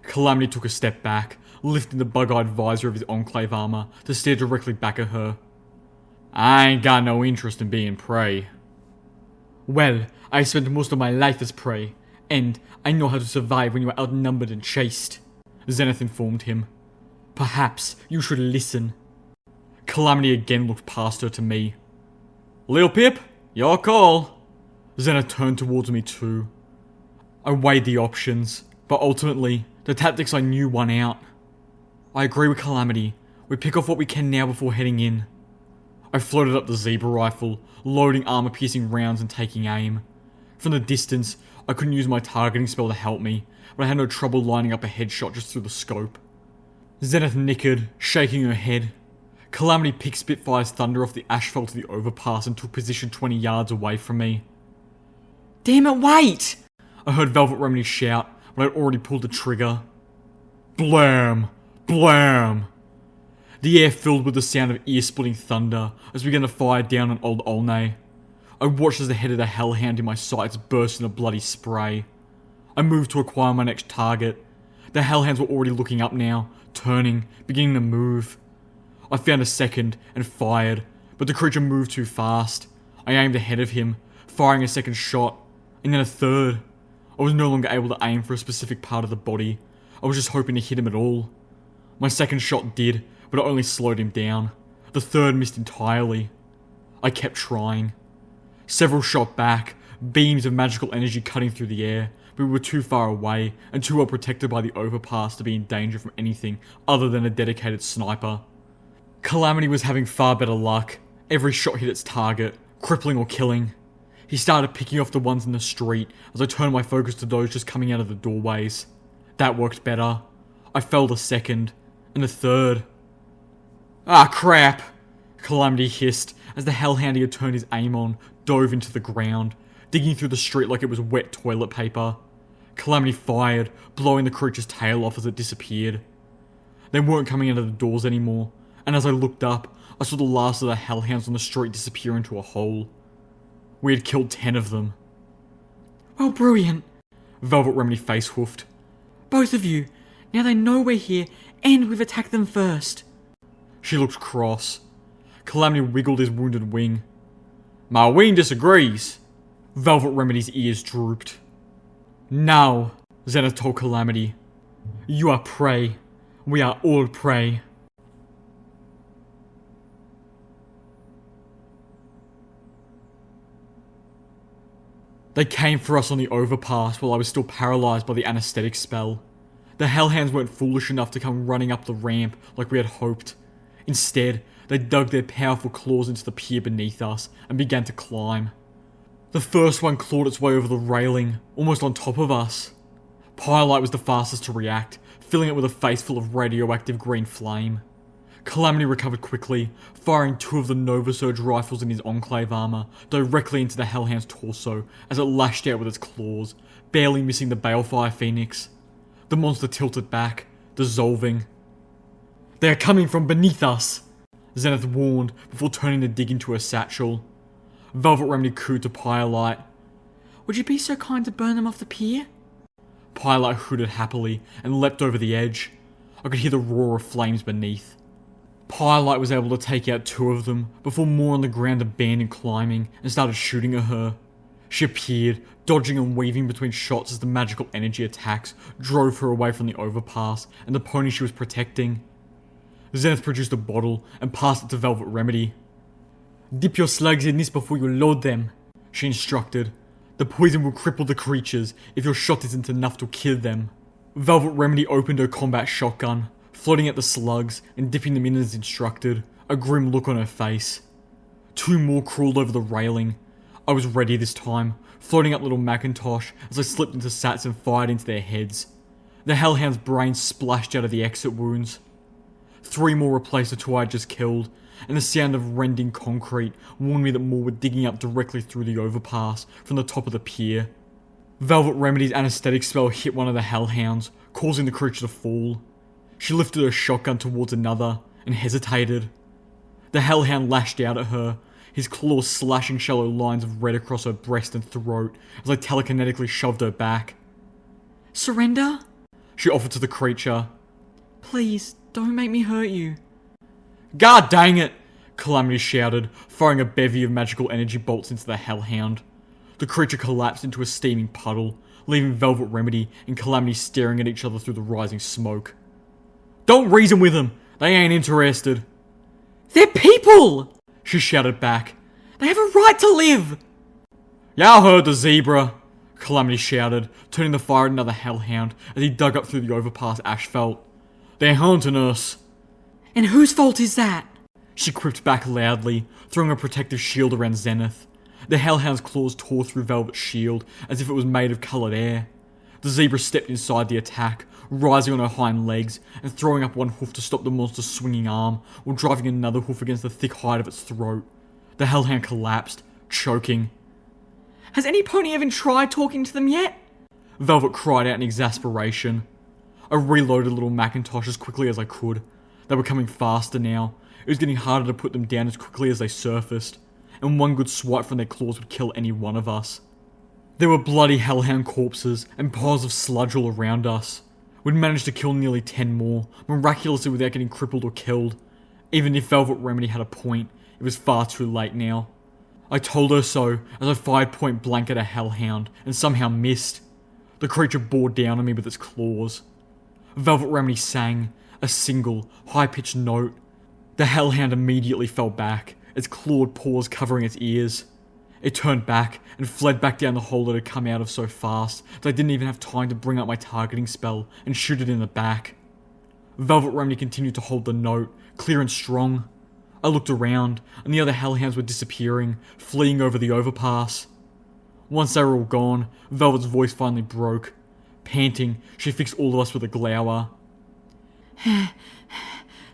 Calamity took a step back, lifting the bug-eyed visor of his Enclave armor to stare directly back at her. "I ain't got no interest in being prey." "Well, I spent most of my life as prey, and I know how to survive when you are outnumbered and chased," Zenith informed him. "Perhaps you should listen." Calamity again looked past her to me. "Lil Pip, your call." Zenith turned towards me too. I weighed the options, but ultimately, the tactics I knew won out. I agree with Calamity. We pick off what we can now before heading in. I floated up the zebra rifle, loading armor-piercing rounds and taking aim. From the distance, I couldn't use my targeting spell to help me, but I had no trouble lining up a headshot just through the scope. Zenith nickered, shaking her head. Calamity picked Spitfire's thunder off the asphalt of the overpass and took position 20 yards away from me. Damn it, wait! I heard Velvet Remedy shout, but I'd already pulled the trigger. Blam! Blam! The air filled with the sound of ear-splitting thunder as we began to fire down on old Olney. I watched as the head of the hellhound in my sights burst in a bloody spray. I moved to acquire my next target. The hellhounds were already looking up now, turning, beginning to move. I found a second and fired, but the creature moved too fast. I aimed ahead of him, firing a second shot, and then a third. I was no longer able to aim for a specific part of the body. I was just hoping to hit him at all. My second shot did, but it only slowed him down. The third missed entirely. I kept trying. Several shot back, beams of magical energy cutting through the air, but we were too far away and too well protected by the overpass to be in danger from anything other than a dedicated sniper. Calamity was having far better luck. Every shot hit its target, crippling or killing. He started picking off the ones in the street as I turned my focus to those just coming out of the doorways. That worked better. I felled a second, and a third. "Ah, crap!" Calamity hissed as the hellhound he had turned his aim on dove into the ground, digging through the street like it was wet toilet paper. Calamity fired, blowing the creature's tail off as it disappeared. They weren't coming out of the doors anymore, and as I looked up, I saw the last of the hellhounds on the street disappear into a hole. We had killed 10 of them. Well, brilliant. Velvet Remedy face-hoofed. Both of you. Now they know we're here, and we've attacked them first. She looked cross. Calamity wiggled his wounded wing. "My wing disagrees." Velvet Remedy's ears drooped. "Now," Zenith told Calamity, "you are prey. We are all prey." They came for us on the overpass while I was still paralysed by the anaesthetic spell. The hellhounds weren't foolish enough to come running up the ramp like we had hoped. Instead, they dug their powerful claws into the pier beneath us and began to climb. The first one clawed its way over the railing, almost on top of us. Pyrelight was the fastest to react, filling it with a face full of radioactive green flame. Calamity recovered quickly, firing 2 of the Nova Surge rifles in his Enclave armor directly into the Hellhound's torso as it lashed out with its claws, barely missing the Balefire Phoenix. The monster tilted back, dissolving. "They are coming from beneath us," Zenith warned before turning to dig into her satchel. Velvet Remedy cooed to Pyrelight. Would you be so kind to burn them off the pier? Pyrelight hooted happily and leapt over the edge. I could hear the roar of flames beneath. Pyrelight was able to take out 2 of them before more on the ground abandoned climbing and started shooting at her. She appeared, dodging and weaving between shots as the magical energy attacks drove her away from the overpass and the pony she was protecting. Zenith produced a bottle and passed it to Velvet Remedy. "Dip your slugs in this before you load them," she instructed. "The poison will cripple the creatures if your shot isn't enough to kill them." Velvet Remedy opened her combat shotgun, floating at the slugs and dipping them in as instructed, a grim look on her face. 2 more crawled over the railing. I was ready this time, floating up little Macintosh as I slipped into sats and fired into their heads. The Hellhound's brains splashed out of the exit wounds. 3 more replaced the 2 I had just killed, and the sound of rending concrete warned me that more were digging up directly through the overpass from the top of the pier. Velvet Remedy's anesthetic spell hit one of the Hellhounds, causing the creature to fall. She lifted her shotgun towards another, and hesitated. The Hellhound lashed out at her, his claws slashing shallow lines of red across her breast and throat as I telekinetically shoved her back. Surrender? She offered to the creature. Please, don't make me hurt you. "God dang it!" Calamity shouted, firing a bevy of magical energy bolts into the Hellhound. The creature collapsed into a steaming puddle, leaving Velvet Remedy and Calamity staring at each other through the rising smoke. "Don't reason with them! They ain't interested!" They're people! She shouted back. They have a right to live! "Y'all heard the zebra!" Calamity shouted, turning the fire at another Hellhound as he dug up through the overpass asphalt. "They're hunting us!" And whose fault is that? She quipped back loudly, throwing a protective shield around Zenith. The Hellhound's claws tore through Velvet's shield as if it was made of coloured air. The zebra stepped inside the attack, rising on her hind legs and throwing up one hoof to stop the monster's swinging arm while driving another hoof against the thick hide of its throat. The Hellhound collapsed, choking. Has any pony even tried talking to them yet? Velvet cried out in exasperation. I reloaded little Macintosh as quickly as I could. They were coming faster now. It was getting harder to put them down as quickly as they surfaced, and one good swipe from their claws would kill any one of us. There were bloody Hellhound corpses and piles of sludge all around us. We'd managed to kill nearly 10 more, miraculously without getting crippled or killed. Even if Velvet Remedy had a point, it was far too late now. I told her so as I fired point blank at a Hellhound and somehow missed. The creature bore down on me with its claws. Velvet Remedy sang, a single, high-pitched note. The Hellhound immediately fell back, its clawed paws covering its ears. It turned back and fled back down the hole it had come out of so fast that I didn't even have time to bring up my targeting spell and shoot it in the back. Velvet Remedy continued to hold the note, clear and strong. I looked around, and the other Hellhounds were disappearing, fleeing over the overpass. Once they were all gone, Velvet's voice finally broke. Panting, she fixed all of us with a glower.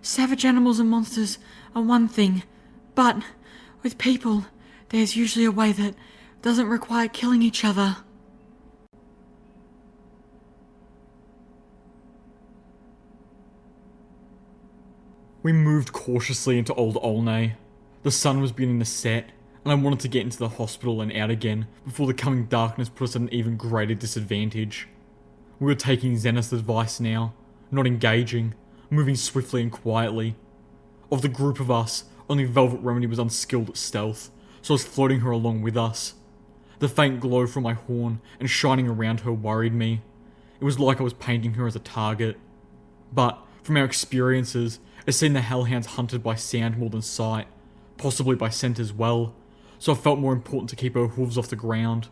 Savage animals and monsters are one thing, but with people, there's usually a way that doesn't require killing each other. We moved cautiously into Old Olney. The sun was beginning to set, and I wanted to get into the hospital and out again before the coming darkness put us at an even greater disadvantage. We were taking Zenith's advice now, not engaging, moving swiftly and quietly. Of the group of us, only Velvet Remedy was unskilled at stealth, so I was floating her along with us. The faint glow from my horn and shining around her worried me. It was like I was painting her as a target. But, from our experiences, I'd seen the Hellhounds hunted by sound more than sight, possibly by scent as well, so I felt more important to keep her hooves off the ground.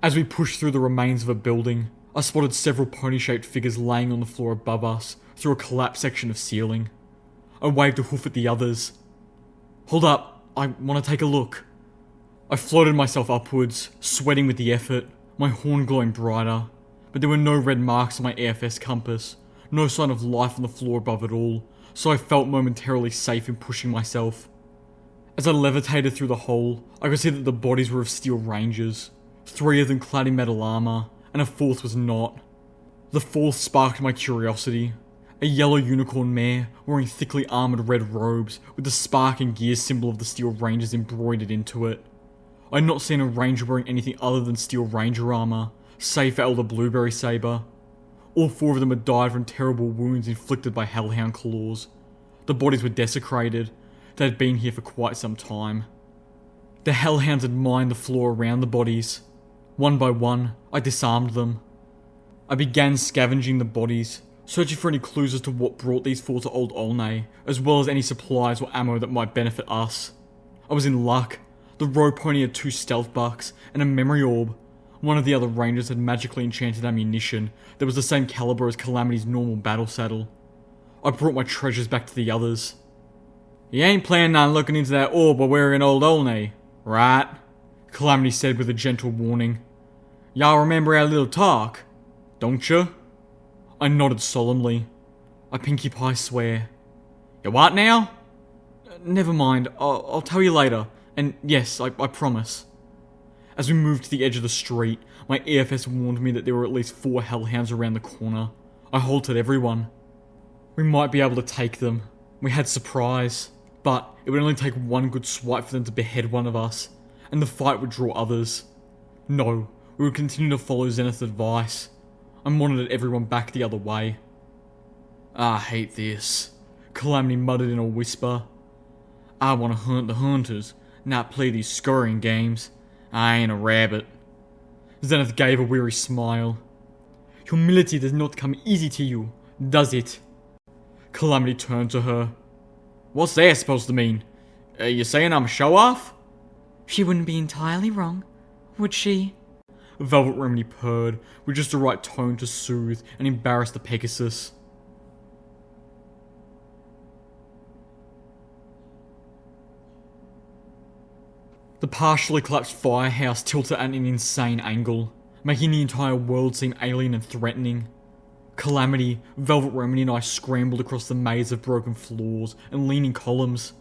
As we pushed through the remains of a building, I spotted several pony-shaped figures laying on the floor above us through a collapsed section of ceiling. I waved a hoof at the others. "Hold up, I want to take a look." I floated myself upwards, sweating with the effort, my horn glowing brighter, but there were no red marks on my AFS compass, no sign of life on the floor above at all, so I felt momentarily safe in pushing myself. As I levitated through the hole, I could see that the bodies were of steel rangers, 3 of them clad in metal armour, and a 4th was not. The 4th sparked my curiosity. A yellow unicorn mare wearing thickly armoured red robes with the spark and gear symbol of the Steel Rangers embroidered into it. I had not seen a ranger wearing anything other than Steel Ranger armour, save for Elder Blueberry Saber. All 4 of them had died from terrible wounds inflicted by hellhound claws. The bodies were desecrated. They had been here for quite some time. The hellhounds had mined the floor around the bodies. One by one, I disarmed them. I began scavenging the bodies, searching for any clues as to what brought these 4 to Old Olney, as well as any supplies or ammo that might benefit us. I was in luck. The road pony had 2 stealth bucks and a memory orb. One of the other rangers had magically enchanted ammunition that was the same caliber as Calamity's normal battle saddle. I brought my treasures back to the others. "You ain't planning on looking into that orb while we're in Old Olney, right?" Calamity said with a gentle warning. "Y'all remember our little talk, don't you?" I nodded solemnly. I pinky pie swear. "You what now?" "Never mind, I'll tell you later, and yes, I promise." As we moved to the edge of the street, my EFS warned me that there were at least 4 hellhounds around the corner. I halted everyone. We might be able to take them. We had surprise, but it would only take one good swipe for them to behead one of us, and the fight would draw others. No, we would continue to follow Zenith's advice. I monitored everyone back the other way. "I hate this," Calamity muttered in a whisper. "I want to hunt the hunters, not play these scurrying games. I ain't a rabbit." Zenith gave a weary smile. "Humility does not come easy to you, does it?" Calamity turned to her. "What's that supposed to mean? You saying I'm a show-off?" She wouldn't be entirely wrong, would she? Velvet Remedy purred, with just the right tone to soothe and embarrass the Pegasus. The partially collapsed firehouse tilted at an insane angle, making the entire world seem alien and threatening. Calamity, Velvet Remedy and I scrambled across the maze of broken floors and leaning columns.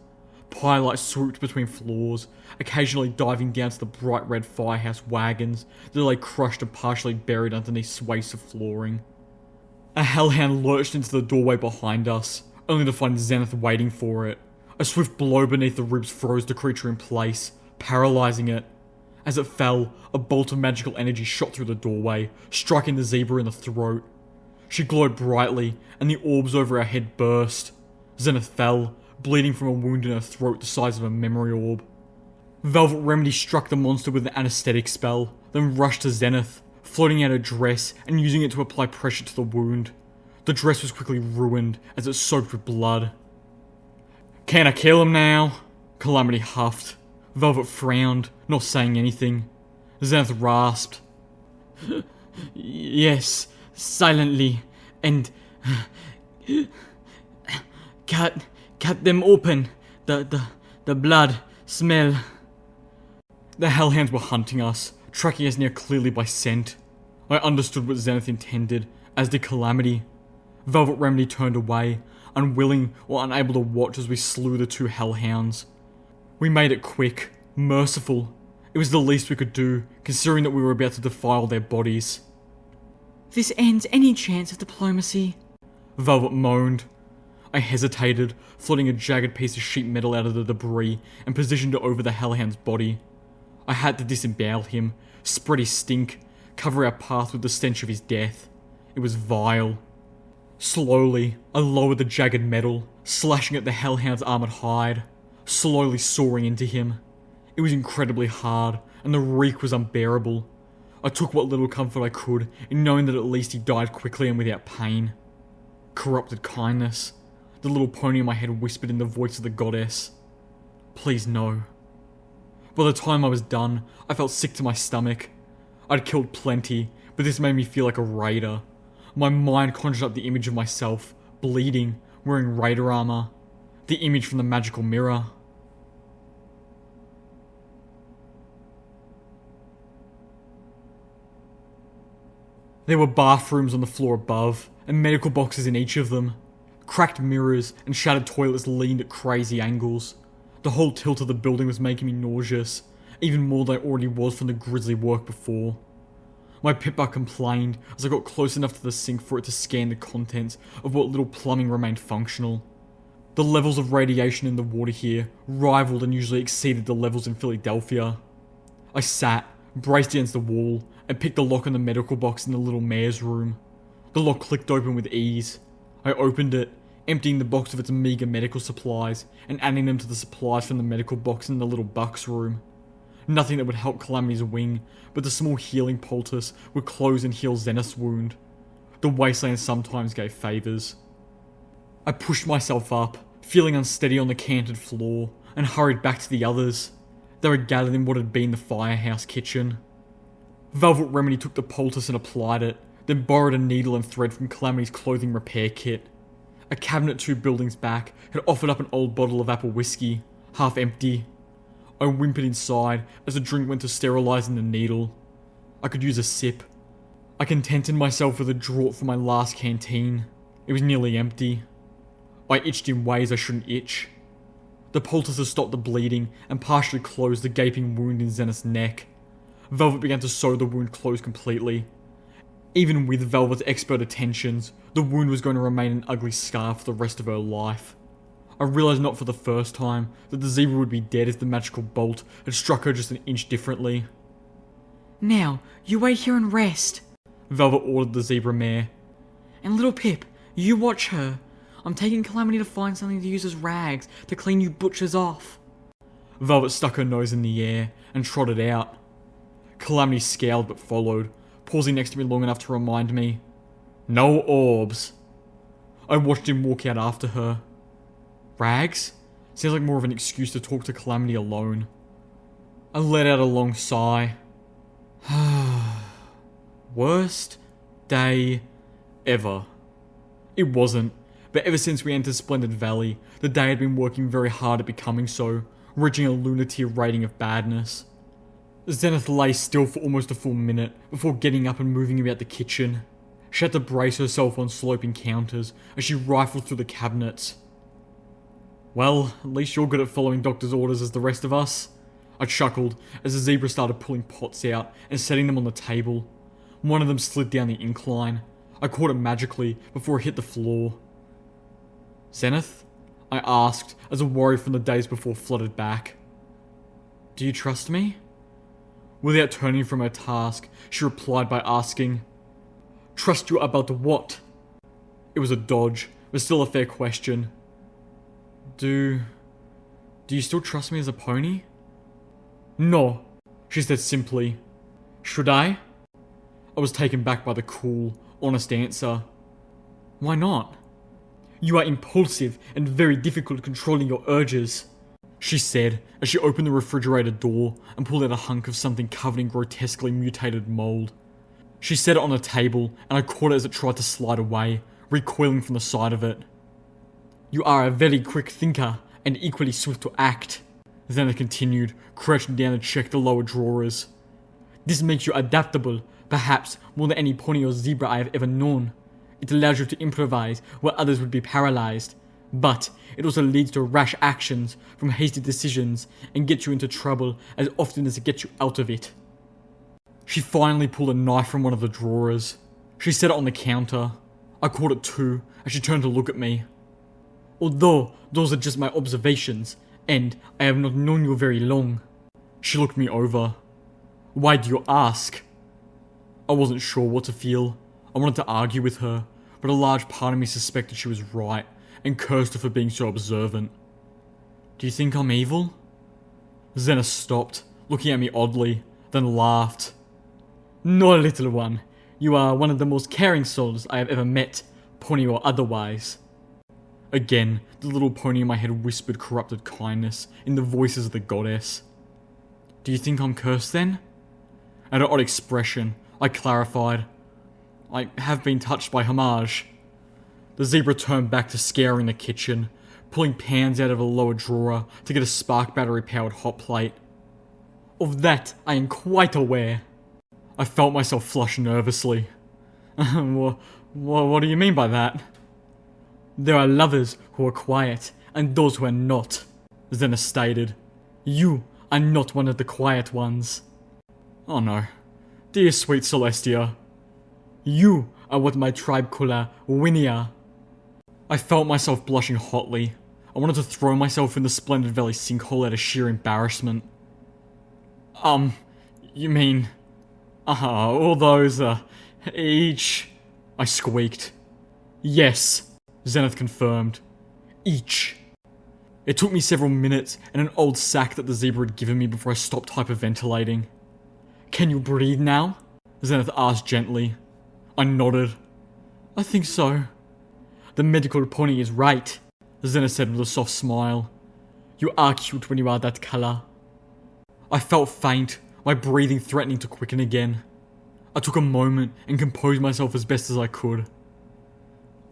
Firelight swooped between floors, occasionally diving down to the bright red firehouse wagons that lay crushed and partially buried underneath swathes of flooring. A hellhound lurched into the doorway behind us, only to find Zenith waiting for it. A swift blow beneath the ribs froze the creature in place, paralyzing it. As it fell, a bolt of magical energy shot through the doorway, striking the zebra in the throat. She glowed brightly, and the orbs over her head burst. Zenith fell, bleeding from a wound in her throat the size of a memory orb. Velvet Remedy struck the monster with an anesthetic spell, then rushed to Zenith, floating out her dress and using it to apply pressure to the wound. The dress was quickly ruined as it soaked with blood. "Can I kill him now?" Calamity huffed. Velvet frowned, not saying anything. Zenith rasped. "Yes, silently, and cut them open. The blood smell." The hellhounds were hunting us, tracking us near clearly by scent. I understood what Zenith intended, as did Calamity. Velvet Remedy turned away, unwilling or unable to watch as we slew the 2 hellhounds. We made it quick, merciful. It was the least we could do, considering that we were about to defile their bodies. "This ends any chance of diplomacy," Velvet moaned. I hesitated, floating a jagged piece of sheet metal out of the debris and positioned it over the hellhound's body. I had to disembowel him, spread his stink, cover our path with the stench of his death. It was vile. Slowly, I lowered the jagged metal, slashing at the hellhound's armoured hide, slowly soaring into him. It was incredibly hard, and the reek was unbearable. I took what little comfort I could in knowing that at least he died quickly and without pain. Corrupted kindness. The little pony in my head whispered in the voice of the goddess. Please no. By the time I was done, I felt sick to my stomach. I'd killed plenty, but this made me feel like a raider. My mind conjured up the image of myself, bleeding, wearing raider armor. The image from the magical mirror. There were bathrooms on the floor above, and medical boxes in each of them. Cracked mirrors and shattered toilets leaned at crazy angles. The whole tilt of the building was making me nauseous, even more than I already was from the grisly work before. My pippa complained as I got close enough to the sink for it to scan the contents of what little plumbing remained functional. The levels of radiation in the water here rivaled and usually exceeded the levels in Philadelphia. I sat, braced against the wall, and picked the lock on the medical box in the little mayor's room. The lock clicked open with ease. I opened it, emptying the box of its meager medical supplies and adding them to the supplies from the medical box in the little buck's room. Nothing that would help Calamity's wing, but the small healing poultice would close and heal Zenith's wound. The wasteland sometimes gave favours. I pushed myself up, feeling unsteady on the canted floor, and hurried back to the others. They were gathered in what had been the firehouse kitchen. Velvet Remedy took the poultice and applied it, then borrowed a needle and thread from Calamity's clothing repair kit. A cabinet 2 buildings back had offered up an old bottle of apple whiskey, half empty. I whimpered inside as the drink went to sterilising the needle. I could use a sip. I contented myself with a draught from my last canteen. It was nearly empty. I itched in ways I shouldn't itch. The poultice had stopped the bleeding and partially closed the gaping wound in Zenith's neck. Velvet began to sew the wound closed completely. Even with Velvet's expert attentions, the wound was going to remain an ugly scar for the rest of her life. I realised not for the first time that the zebra would be dead if the magical bolt had struck her just an inch differently. Now, you wait here and rest, Velvet ordered the zebra mare. And little Pip, you watch her. I'm taking Calamity to find something to use as rags to clean you butchers off. Velvet stuck her nose in the air and trotted out. Calamity scowled but followed, pausing next to me long enough to remind me. No orbs. I watched him walk out after her. Rags? Sounds like more of an excuse to talk to Calamity alone. I let out a long sigh. Worst day ever. It wasn't, but ever since we entered Splendid Valley, the day had been working very hard at becoming so, reaching a lunar-tier rating of badness. Zenith lay still for almost a full minute before getting up and moving about the kitchen. She had to brace herself on sloping counters as she rifled through the cabinets. Well, at least you're good at following doctor's orders as the rest of us. I chuckled as the zebra started pulling pots out and setting them on the table. One of them slid down the incline. I caught it magically before it hit the floor. Zenith? I asked as a worry from the days before flooded back. Do you trust me? Without turning from her task, she replied by asking, Trust you about what? It was a dodge, but still a fair question. Do you still trust me as a pony? No, she said simply. Should I? I was taken back by the cool, honest answer. Why not? You are impulsive and very difficult controlling your urges, she said as she opened the refrigerator door and pulled out a hunk of something covered in grotesquely mutated mold. She set it on the table and I caught it as it tried to slide away, recoiling from the sight of it. You are a very quick thinker and equally swift to act, Zenith continued, crouching down to check the lower drawers. This makes you adaptable, perhaps more than any pony or zebra I have ever known. It allows you to improvise where others would be paralyzed, but it also leads to rash actions from hasty decisions and gets you into trouble as often as it gets you out of it. She finally pulled a knife from one of the drawers. She set it on the counter. I caught it too as she turned to look at me. Although those are just my observations, and I have not known you very long. She looked me over. Why do you ask? I wasn't sure what to feel. I wanted to argue with her, but a large part of me suspected she was right, and cursed her for being so observant. Do you think I'm evil? Zenith stopped, looking at me oddly, then laughed. No, little one. You are one of the most caring souls I have ever met, pony or otherwise. Again, the little pony in my head whispered corrupted kindness in the voices of the goddess. Do you think I'm cursed then? At her odd expression, I clarified. I have been touched by homage. The zebra turned back to scouring the kitchen, pulling pans out of a lower drawer to get a spark battery powered hot plate. Of that I am quite aware. I felt myself flush nervously. What do you mean by that? There are lovers who are quiet, and those who are not, Zenith stated. You are not one of the quiet ones. Oh no. Dear sweet Celestia. You are what my tribe call a Winia. I felt myself blushing hotly. I wanted to throw myself in the Splendid Valley sinkhole out of sheer embarrassment. You mean... all those, each... I squeaked. Yes, Zenith confirmed. each. It took me several minutes and an old sack that the zebra had given me before I stopped hyperventilating. Can you breathe now? Zenith asked gently. I nodded. I think so. The medical pony is right, Zenith said with a soft smile. You are cute when you are that colour. I felt faint, my breathing threatening to quicken again. I took a moment and composed myself as best as I could.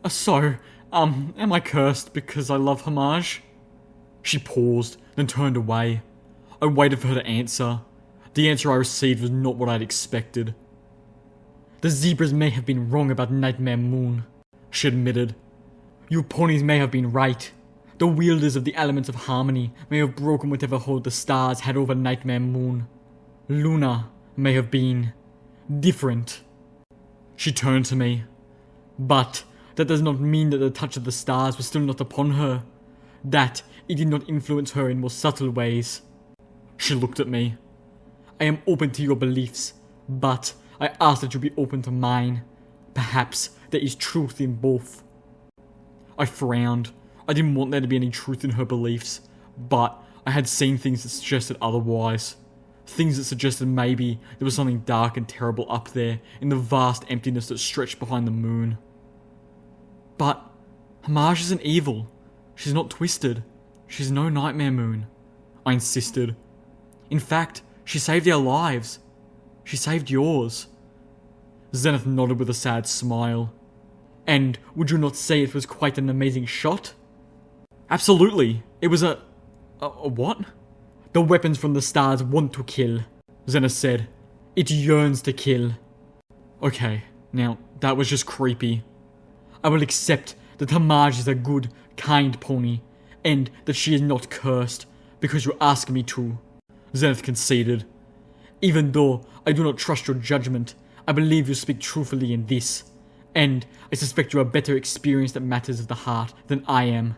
So, am I cursed because I love Homage? She paused, then turned away. I waited for her to answer. The answer I received was not what I'd expected. The zebras may have been wrong about Nightmare Moon, she admitted. You ponies may have been right. The wielders of the elements of harmony may have broken whatever hold the stars had over Nightmare Moon. Luna may have been different. She turned to me. But that does not mean that the touch of the stars was still not upon her. That it did not influence her in more subtle ways. She looked at me. I am open to your beliefs, but I ask that you be open to mine. Perhaps there is truth in both. I frowned. I didn't want there to be any truth in her beliefs, but I had seen things that suggested otherwise. Things that suggested maybe there was something dark and terrible up there in the vast emptiness that stretched behind the moon. But Homage isn't evil. She's not twisted. She's no Nightmare Moon, I insisted. In fact, she saved our lives. She saved yours. Zenith nodded with a sad smile. And would you not say it was quite an amazing shot? Absolutely. It was a what? The weapons from the stars want to kill, Zenith said. It yearns to kill. Okay, now that was just creepy. I will accept that Homage is a good, kind pony, and that she is not cursed, because you ask me to, Zenith conceded. Even though I do not trust your judgment, I believe you speak truthfully in this, and I suspect you are better experienced at matters of the heart than I am.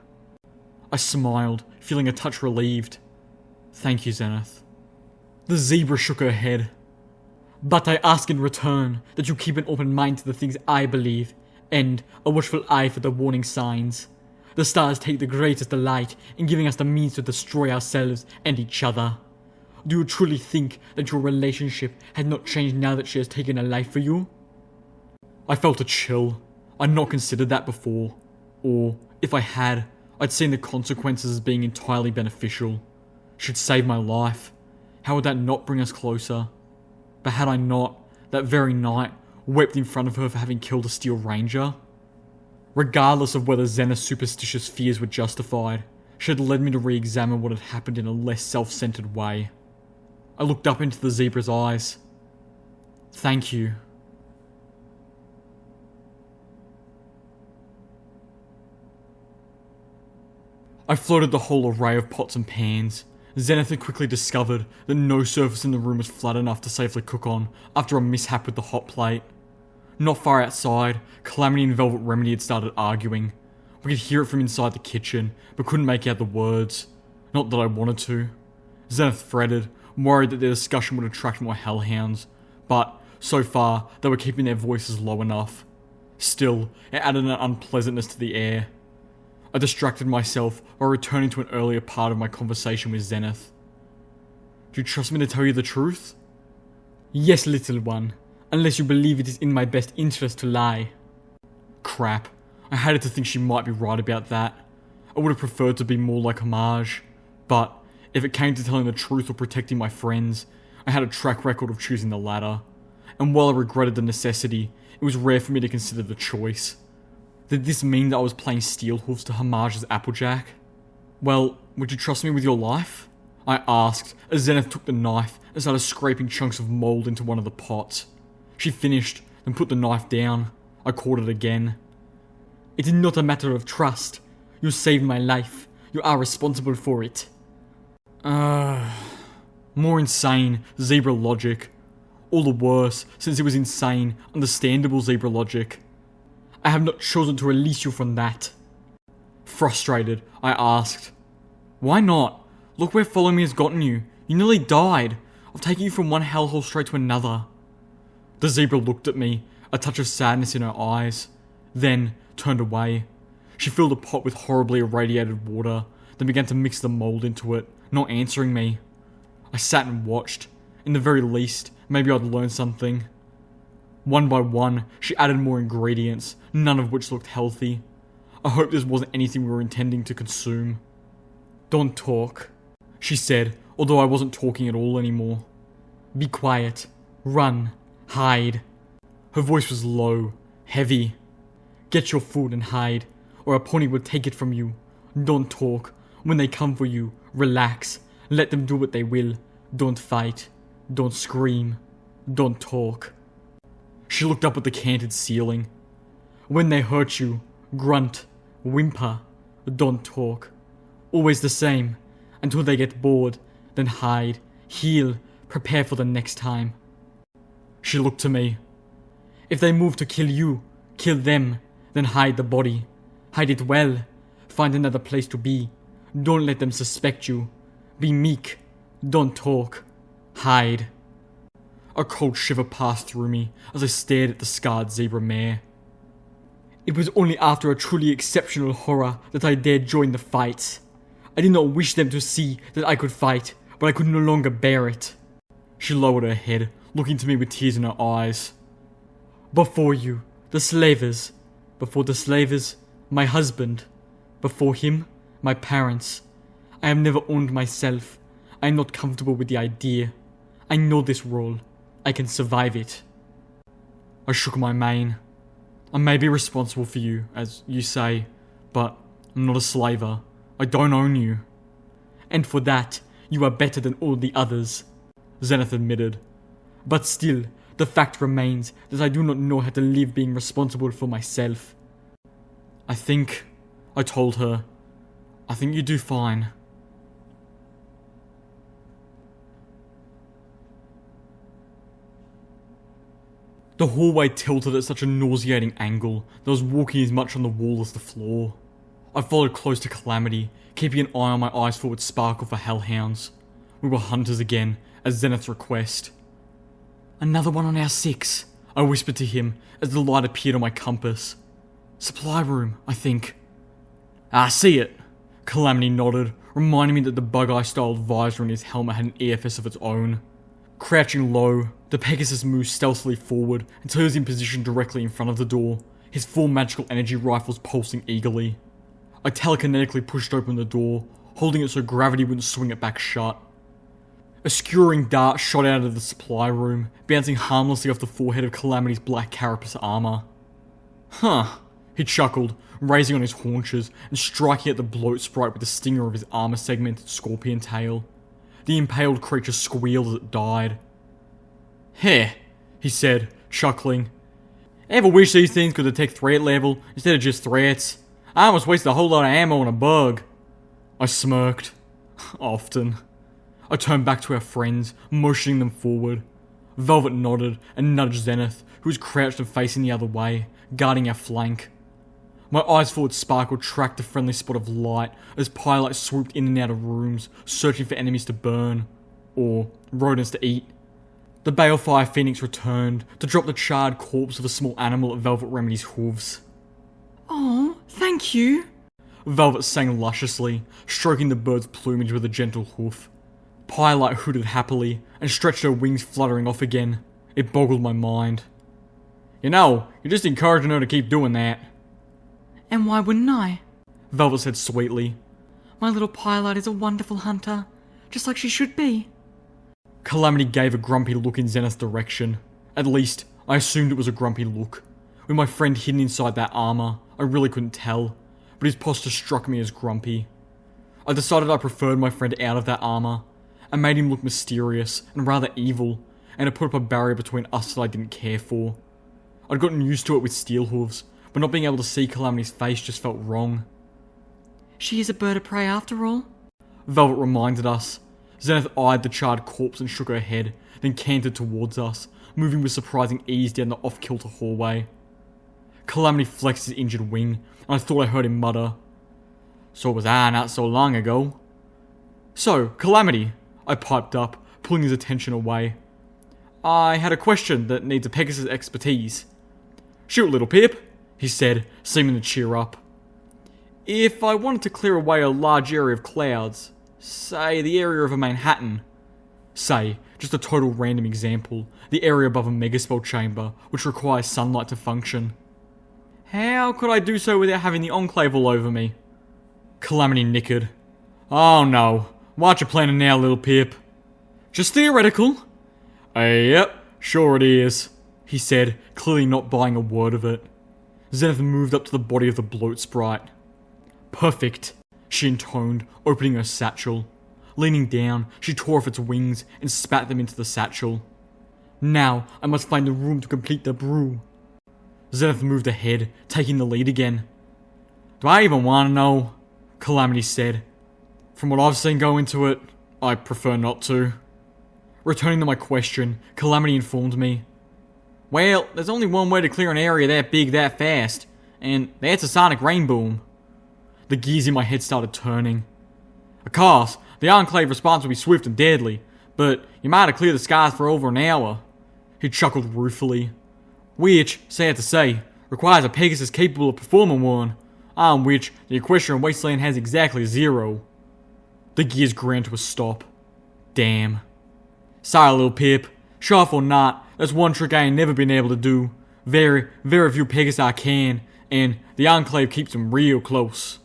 I smiled, feeling a touch relieved. Thank you, Zenith. The zebra shook her head. But I ask in return that you keep an open mind to the things I believe, and a watchful eye for the warning signs. The stars take the greatest delight in giving us the means to destroy ourselves and each other. Do you truly think that your relationship had not changed now that she has taken a life for you? I felt a chill. I'd not considered that before. Or, if I had, I'd seen the consequences as being entirely beneficial. She'd saved my life. How would that not bring us closer? But had I not, that very night, wept in front of her for having killed a Steel Ranger? Regardless of whether Zenith's superstitious fears were justified, she had led me to re-examine what had happened in a less self-centered way. I looked up into the zebra's eyes. Thank you. I floated the whole array of pots and pans. Zenith had quickly discovered that no surface in the room was flat enough to safely cook on after a mishap with the hot plate. Not far outside, Calamity and Velvet Remedy had started arguing. We could hear it from inside the kitchen, but couldn't make out the words. Not that I wanted to. Zenith fretted, worried that their discussion would attract more hellhounds, but so far they were keeping their voices low enough. Still, it added an unpleasantness to the air. I distracted myself by returning to an earlier part of my conversation with Zenith. Do you trust me to tell you the truth? Yes, little one, unless you believe it is in my best interest to lie. Crap. I hated to think she might be right about that. I would have preferred to be more like Homage, but if it came to telling the truth or protecting my friends, I had a track record of choosing the latter, and while I regretted the necessity, it was rare for me to consider the choice. Did this mean that I was playing steel hoofs to Homage's Applejack? Well, would you trust me with your life? I asked as Zenith took the knife and started scraping chunks of mold into one of the pots. She finished, then put the knife down. I caught it again. It is not a matter of trust. You saved my life. You are responsible for it. More insane zebra logic. All the worse since it was insane, understandable zebra logic. I have not chosen to release you from that. Frustrated, I asked, "Why not? Look where following me has gotten you. You nearly died. I've taken you from one hellhole straight to another." The zebra looked at me, a touch of sadness in her eyes, then turned away. She filled a pot with horribly irradiated water, then began to mix the mold into it, not answering me. I sat and watched. In the very least, maybe I'd learn something. One by one, she added more ingredients, none of which looked healthy. I hope this wasn't anything we were intending to consume. "Don't talk," she said, although I wasn't talking at all anymore. "Be quiet. Run. Hide." Her voice was low, heavy. "Get your food and hide, or a pony will take it from you. Don't talk. When they come for you, relax. Let them do what they will. Don't fight. Don't scream. Don't talk." She looked up at the canted ceiling. "When they hurt you, grunt, whimper. Don't talk. Always the same, until they get bored, then hide, heal, prepare for the next time." She looked to me. "If they move to kill you, kill them, then hide the body. Hide it well. Find another place to be. Don't let them suspect you. Be meek. Don't talk. Hide." A cold shiver passed through me as I stared at the scarred zebra mare. "It was only after a truly exceptional horror that I dared join the fight. I did not wish them to see that I could fight, but I could no longer bear it." She lowered her head, looking to me with tears in her eyes. "Before you, the slavers. Before the slavers, my husband. Before him, my parents. I have never owned myself. I am not comfortable with the idea. I know this role. I can survive it." I shook my mane. "I may be responsible for you, as you say, but I'm not a slaver. I don't own you." "And for that, you are better than all the others," Zenith admitted. "But still, the fact remains that I do not know how to live being responsible for myself." I told her, "I think you do fine." The hallway tilted at such a nauseating angle that I was walking as much on the wall as the floor. I followed close to Calamity, keeping an eye on my eyes forward sparkle for hellhounds. We were hunters again, at Zenith's request. "Another one on our 6, I whispered to him as the light appeared on my compass. "Supply room, I think." "I see it." Calamity nodded, reminding me that the bug-eye style visor on his helmet had an EFS of its own. Crouching low, the Pegasus moved stealthily forward until he was in position directly in front of the door, his 4 magical energy rifles pulsing eagerly. I telekinetically pushed open the door, holding it so gravity wouldn't swing it back shut. A skewering dart shot out of the supply room, bouncing harmlessly off the forehead of Calamity's black carapace armor. "Huh," he chuckled, raising on his haunches and striking at the bloat sprite with the stinger of his armor-segmented scorpion tail. The impaled creature squealed as it died. "Heh," he said, chuckling. "Ever wish these things could detect threat level instead of just threats? I almost wasted a whole lot of ammo on a bug." I smirked. "Often." I turned back to our friends, motioning them forward. Velvet nodded and nudged Zenith, who was crouched and facing the other way, guarding our flank. My eyes forward sparkled tracked a friendly spot of light as Pyrelight swooped in and out of rooms, searching for enemies to burn. Or rodents to eat. The Balefire Phoenix returned to drop the charred corpse of a small animal at Velvet Remedy's hooves. "Oh, thank you," Velvet sang lusciously, stroking the bird's plumage with a gentle hoof. Pyrelight hooted happily and stretched her wings, fluttering off again. It boggled my mind. "You know, you're just encouraging her to keep doing that." "And why wouldn't I?" Velvet said sweetly. "My little Pyrelight is a wonderful hunter, just like she should be." Calamity gave a grumpy look in Zenith's direction. At least, I assumed it was a grumpy look. With my friend hidden inside that armor, I really couldn't tell, but his posture struck me as grumpy. I decided I preferred my friend out of that armor. I made him look mysterious and rather evil, and it put up a barrier between us that I didn't care for. I'd gotten used to it with steel hooves, but not being able to see Calamity's face just felt wrong. She is a bird of prey after all. Velvet reminded us. Zenith eyed the charred corpse and shook her head, then cantered towards us, moving with surprising ease down the off-kilter hallway. Calamity flexed his injured wing, and I thought I heard him mutter, "So was I not so long ago." "So, Calamity," I piped up, pulling his attention away. "I had a question that needs a Pegasus expertise." "Shoot, little Pip," he said, seeming to cheer up. "If I wanted to clear away a large area of clouds, say the area of a Manhattan, say, just a total random example, the area above a megaspell chamber, which requires sunlight to function, how could I do so without having the Enclave all over me?" Calamity nickered. "Oh no, what you planning now, little Pip?" "Just theoretical." "Yep, sure it is," he said, clearly not buying a word of it. Zenith moved up to the body of the bloat sprite. "Perfect," she intoned, opening her satchel. Leaning down, she tore off its wings and spat them into the satchel. "Now, I must find the room to complete the brew." Zenith moved ahead, taking the lead again. "Do I even want to know?" Calamity said. "From what I've seen go into it, I prefer not to." Returning to my question, Calamity informed me. "Well, there's only one way to clear an area that big that fast, and that's a sonic rain boom." The gears in my head started turning. "Of course, the Enclave response will be swift and deadly, but you might have cleared the skies for over an hour." He chuckled ruefully. "Which, sad to say, requires a Pegasus capable of performing one, on which the Equestrian Wasteland has exactly 0. The gears ground to a stop. Damn. "Sorry, little Pip. Sharp or not, that's one trick I ain't never been able to do. Very, very few Pegasi can, and the Enclave keeps them real close."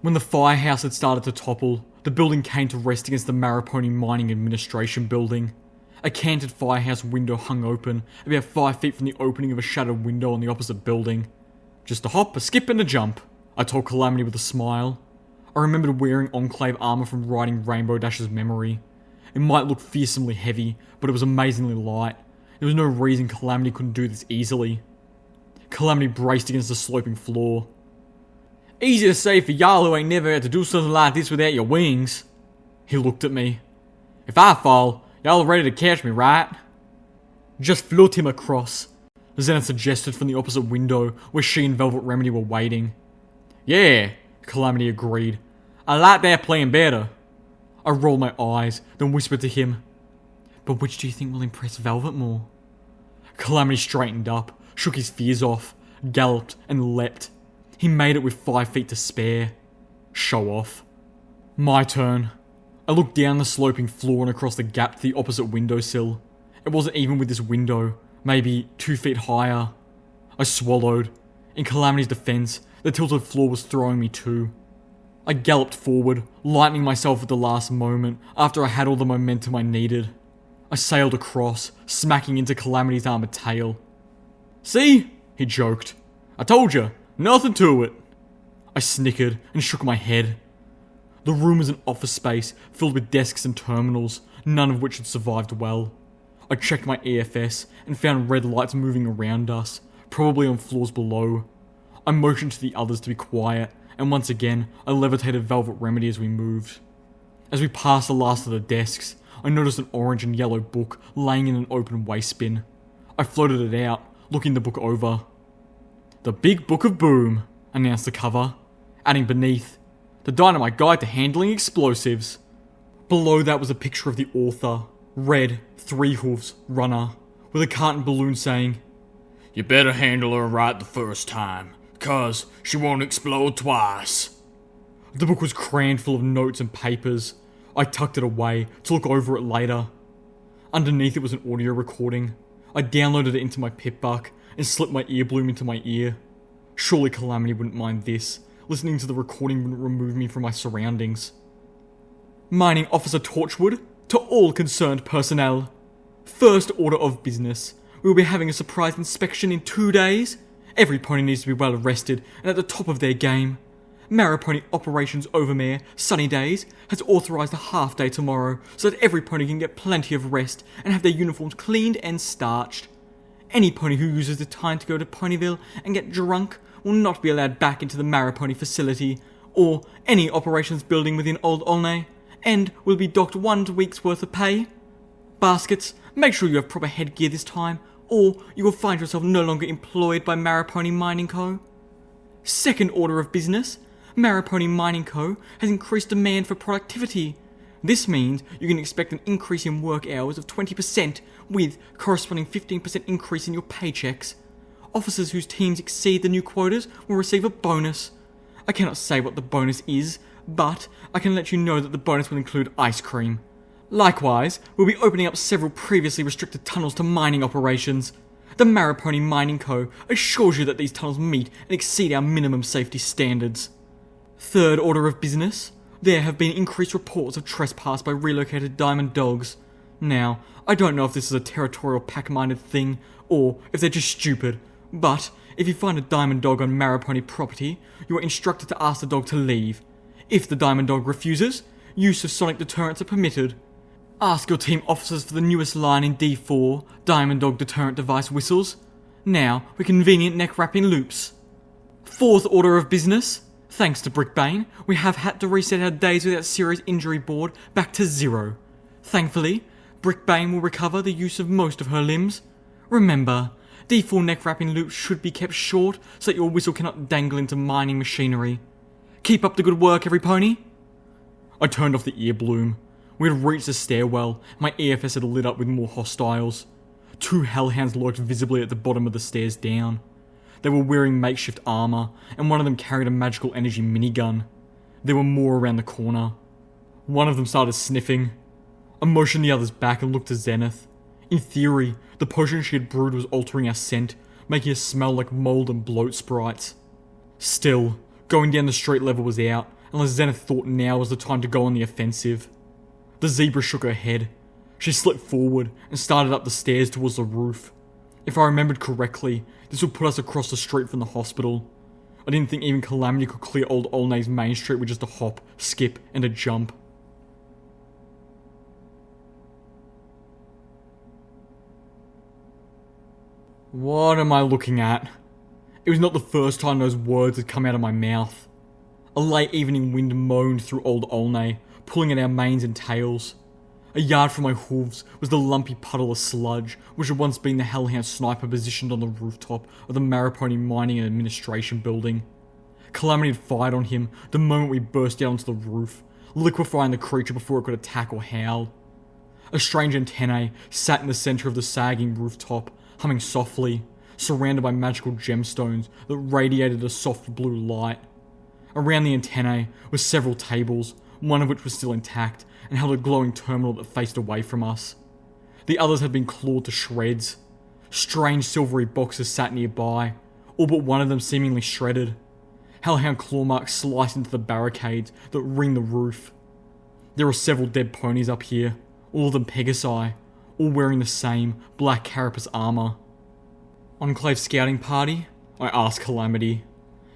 When the firehouse had started to topple, the building came to rest against the Maraponi Mining Administration building. A canted firehouse window hung open, about 5 feet from the opening of a shuttered window on the opposite building. "Just a hop, a skip, and a jump," I told Calamity with a smile. I remembered wearing Enclave armor from riding Rainbow Dash's memory. It might look fearsomely heavy, but it was amazingly light. There was no reason Calamity couldn't do this easily. Calamity braced against the sloping floor. "Easy to say for y'all who ain't never had to do something like this without your wings." He looked at me. "If I fall, y'all are ready to catch me, right?" "Just float him across," Zenith suggested from the opposite window where she and Velvet Remedy were waiting. "Yeah," Calamity agreed. "I like that plan better." I rolled my eyes, then whispered to him, "But which do you think will impress Velvet more?" Calamity straightened up, shook his fears off, galloped, and leapt. He made it with 5 feet to spare. Show off. My turn. I looked down the sloping floor and across the gap to the opposite windowsill. It wasn't even with this window, maybe 2 feet higher. I swallowed. In Calamity's defense, the tilted floor was throwing me too. I galloped forward, lightening myself at the last moment after I had all the momentum I needed. I sailed across, smacking into Calamity's armored tail. "See?" he joked. "I told you. Nothing to it." I snickered and shook my head. The room was an office space filled with desks and terminals, none of which had survived well. I checked my EFS and found red lights moving around us, probably on floors below. I motioned to the others to be quiet, and once again, I levitated Velvet Remedy as we moved. As we passed the last of the desks, I noticed an orange and yellow book laying in an open waste bin. I floated it out, looking the book over. "The Big Book of Boom," announced the cover, adding beneath, "The Dynamite Guide to Handling Explosives." Below that was a picture of the author, red, 3 hooves, runner, with a carton balloon saying, "You better handle her right the first time, 'cause she won't explode twice." The book was crammed full of notes and papers. I tucked it away to look over it later. Underneath it was an audio recording. I downloaded it into my pipbuck and slipped my earbloom into my ear. Surely Calamity wouldn't mind this. Listening to the recording wouldn't remove me from my surroundings. "Mining Officer Torchwood, to all concerned personnel. First order of business. We will be having a surprise inspection in 2 days. Every pony needs to be well rested and at the top of their game. Maripony Operations Overmare, Sunny Days, has authorised a half day tomorrow so that every pony can get plenty of rest and have their uniforms cleaned and starched. Any pony who uses the time to go to Ponyville and get drunk will not be allowed back into the Maripony facility or any operations building within Old Olney, and will be docked 1 week's worth of pay. Baskets, make sure you have proper headgear this time, or you will find yourself no longer employed by Maripony Mining Co. Second order of business, Maripony Mining Co. has increased demand for productivity. This means you can expect an increase in work hours of 20% with corresponding 15% increase in your paychecks. Officers whose teams exceed the new quotas will receive a bonus. I cannot say what the bonus is, but I can let you know that the bonus will include ice cream. Likewise, we'll be opening up several previously restricted tunnels to mining operations. The Maripony Mining Co. assures you that these tunnels meet and exceed our minimum safety standards. Third order of business, there have been increased reports of trespass by relocated diamond dogs. Now, I don't know if this is a territorial pack-minded thing, or if they're just stupid, but if you find a diamond dog on Maripony property, you are instructed to ask the dog to leave. If the diamond dog refuses, use of sonic deterrents are permitted. Ask your team officers for the newest line in D4, diamond dog deterrent device whistles. Now, with convenient neck-wrapping loops. Fourth order of business, thanks to Brickbane, we have had to reset our days without serious injury board back to 0. Thankfully, Brickbane will recover the use of most of her limbs. Remember, D4 neck-wrapping loops should be kept short so that your whistle cannot dangle into mining machinery. Keep up the good work, every pony. I turned off the ear bloom. We had reached the stairwell. My EFS had lit up with more hostiles. 2 hellhounds lurked visibly at the bottom of the stairs down. They were wearing makeshift armour, and one of them carried a magical energy minigun. There were more around the corner. One of them started sniffing. I motioned the others back and looked to Zenith. In theory, the potion she had brewed was altering our scent, making us smell like mould and bloat sprites. Still, going down the street level was out, unless Zenith thought now was the time to go on the offensive. The zebra shook her head. She slipped forward and started up the stairs towards the roof. If I remembered correctly, this would put us across the street from the hospital. I didn't think even Calamity could clear Old Olney's main street with just a hop, skip, and a jump. What am I looking at? It was not the first time those words had come out of my mouth. A late evening wind moaned through Old Olney, pulling at our manes and tails. A yard from my hooves was the lumpy puddle of sludge, which had once been the hellhound sniper positioned on the rooftop of the Maripony Mining and Administration building. Calamity had fired on him the moment we burst out onto the roof, liquefying the creature before it could attack or howl. A strange antennae sat in the centre of the sagging rooftop, humming softly, surrounded by magical gemstones that radiated a soft blue light. Around the antennae were several tables, one of which was still intact and held a glowing terminal that faced away from us. The others had been clawed to shreds. Strange silvery boxes sat nearby, all but one of them seemingly shredded. Hellhound claw marks sliced into the barricades that ring the roof. There are several dead ponies up here, all of them Pegasi, all wearing the same black carapace armour. Enclave scouting party? I asked Calamity.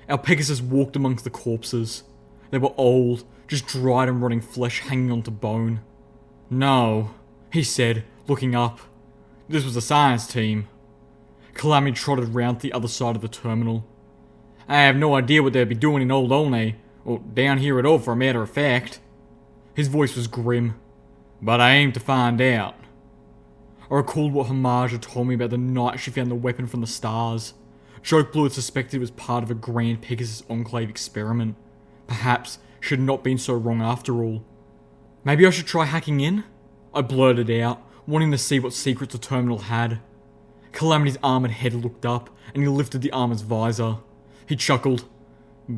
Our Pegasus walked amongst the corpses. They were old, just dried and rotting flesh hanging onto bone. No, he said, looking up. This was a science team. Calamity trotted round to the other side of the terminal. I have no idea what they'd be doing in Old Olney, or down here at all for a matter of fact. His voice was grim, but I aim to find out. I recalled what Homage had told me about the night she found the weapon from the stars. Joke Blue had suspected it was part of a grand Pegasus Enclave experiment. Perhaps she had not been so wrong after all. Maybe I should try hacking in? I blurted out, wanting to see what secrets the terminal had. Calamity's armoured head looked up, and he lifted the armour's visor. He chuckled.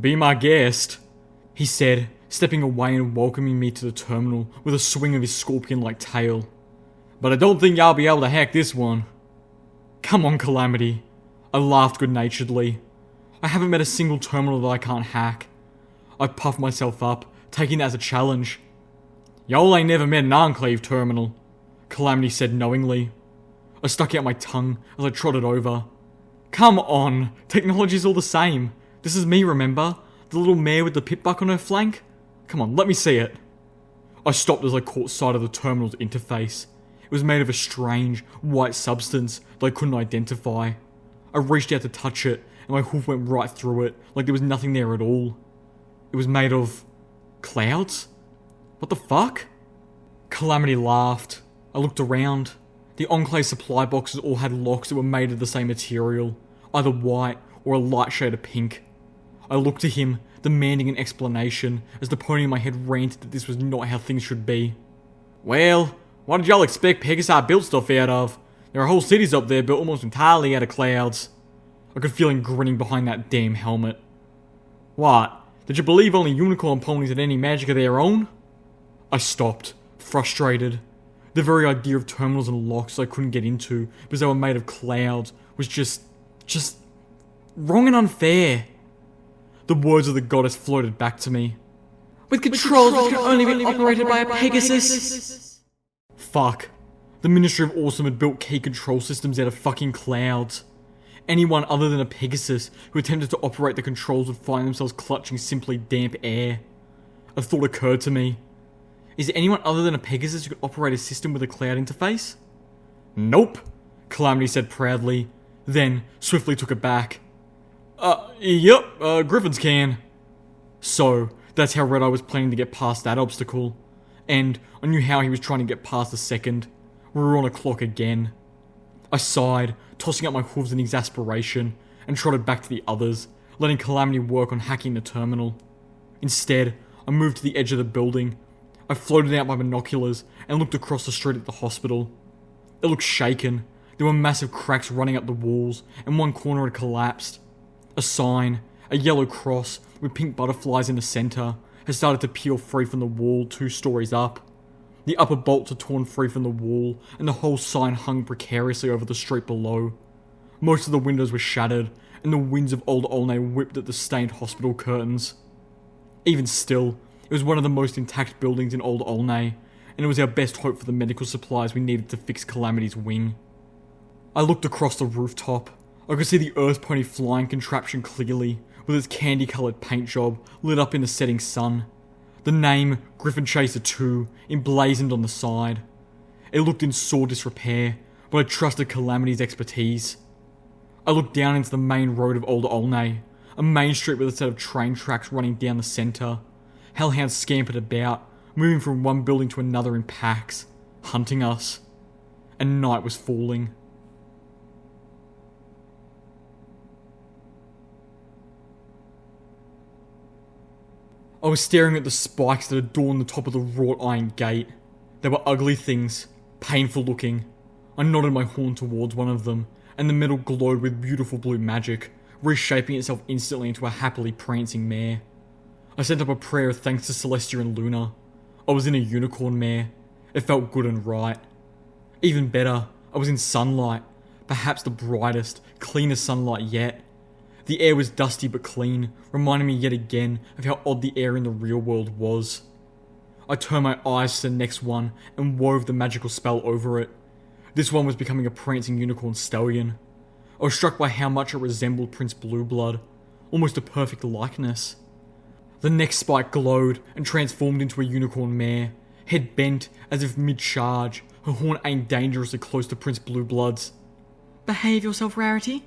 Be my guest, he said, stepping away and welcoming me to the terminal with a swing of his scorpion-like tail. But I don't think I'll be able to hack this one. Come on, Calamity. I laughed good-naturedly. I haven't met a single terminal that I can't hack. I puffed myself up, taking that as a challenge. Y'all ain't never met an Enclave terminal, Calamity said knowingly. I stuck out my tongue as I trotted over. Come on, technology's all the same. This is me, remember? The little mare with the pit buck on her flank? Come on, let me see it. I stopped as I caught sight of the terminal's interface. It was made of a strange, white substance that I couldn't identify. I reached out to touch it, and my hoof went right through it, like there was nothing there at all. It was made of... clouds? What the fuck? Calamity laughed. I looked around. The Enclave supply boxes all had locks that were made of the same material, either white or a light shade of pink. I looked to him, demanding an explanation, as the pony in my head ranted that this was not how things should be. Well, what did y'all expect Pegasus built stuff out of? There are whole cities up there built almost entirely out of clouds. I could feel him grinning behind that damn helmet. What? Did you believe only unicorn ponies had any magic of their own? I stopped, frustrated. The very idea of terminals and locks I couldn't get into because they were made of clouds was just wrong and unfair. The words of the goddess floated back to me. With controls that can only be operated by a Pegasus. Fuck. The Ministry of Awesome had built key control systems out of fucking clouds. Anyone other than a Pegasus who attempted to operate the controls would find themselves clutching simply damp air. A thought occurred to me. Is there anyone other than a Pegasus who could operate a system with a cloud interface? Nope, Calamity said proudly, then swiftly took it back. Griffins can. So, that's how Red Eye was planning to get past that obstacle. And I knew how he was trying to get past the second. We were on a clock again. I sighed, tossing up my hooves in exasperation, and trotted back to the others, letting Calamity work on hacking the terminal. Instead, I moved to the edge of the building. I floated out my binoculars and looked across the street at the hospital. It looked shaken. There were massive cracks running up the walls, and one corner had collapsed. A sign, a yellow cross with pink butterflies in the centre, had started to peel free from the wall 2 stories up. The upper bolts had torn free from the wall, and the whole sign hung precariously over the street below. Most of the windows were shattered, and the winds of Old Olney whipped at the stained hospital curtains. Even still, it was one of the most intact buildings in Old Olney, and it was our best hope for the medical supplies we needed to fix Calamity's wing. I looked across the rooftop. I could see the Earth Pony flying contraption clearly, with its candy-coloured paint job lit up in the setting sun. The name, Griffin Chaser 2, emblazoned on the side. It looked in sore disrepair, but I trusted Calamity's expertise. I looked down into the main road of Old Olney, a main street with a set of train tracks running down the centre. Hellhounds scampered about, moving from one building to another in packs, hunting us. And night was falling. I was staring at the spikes that adorned the top of the wrought iron gate. They were ugly things, painful looking. I nodded my horn towards one of them, and the metal glowed with beautiful blue magic, reshaping itself instantly into a happily prancing mare. I sent up a prayer of thanks to Celestia and Luna. I was in a unicorn mare. It felt good and right. Even better, I was in sunlight, perhaps the brightest, cleanest sunlight yet. The air was dusty but clean, reminding me yet again of how odd the air in the real world was. I turned my eyes to the next one and wove the magical spell over it. This one was becoming a prancing unicorn stallion. I was struck by how much it resembled Prince Blueblood, almost a perfect likeness. The next spike glowed and transformed into a unicorn mare, head bent as if mid-charge, her horn aimed dangerously close to Prince Blueblood's. Behave yourself, Rarity.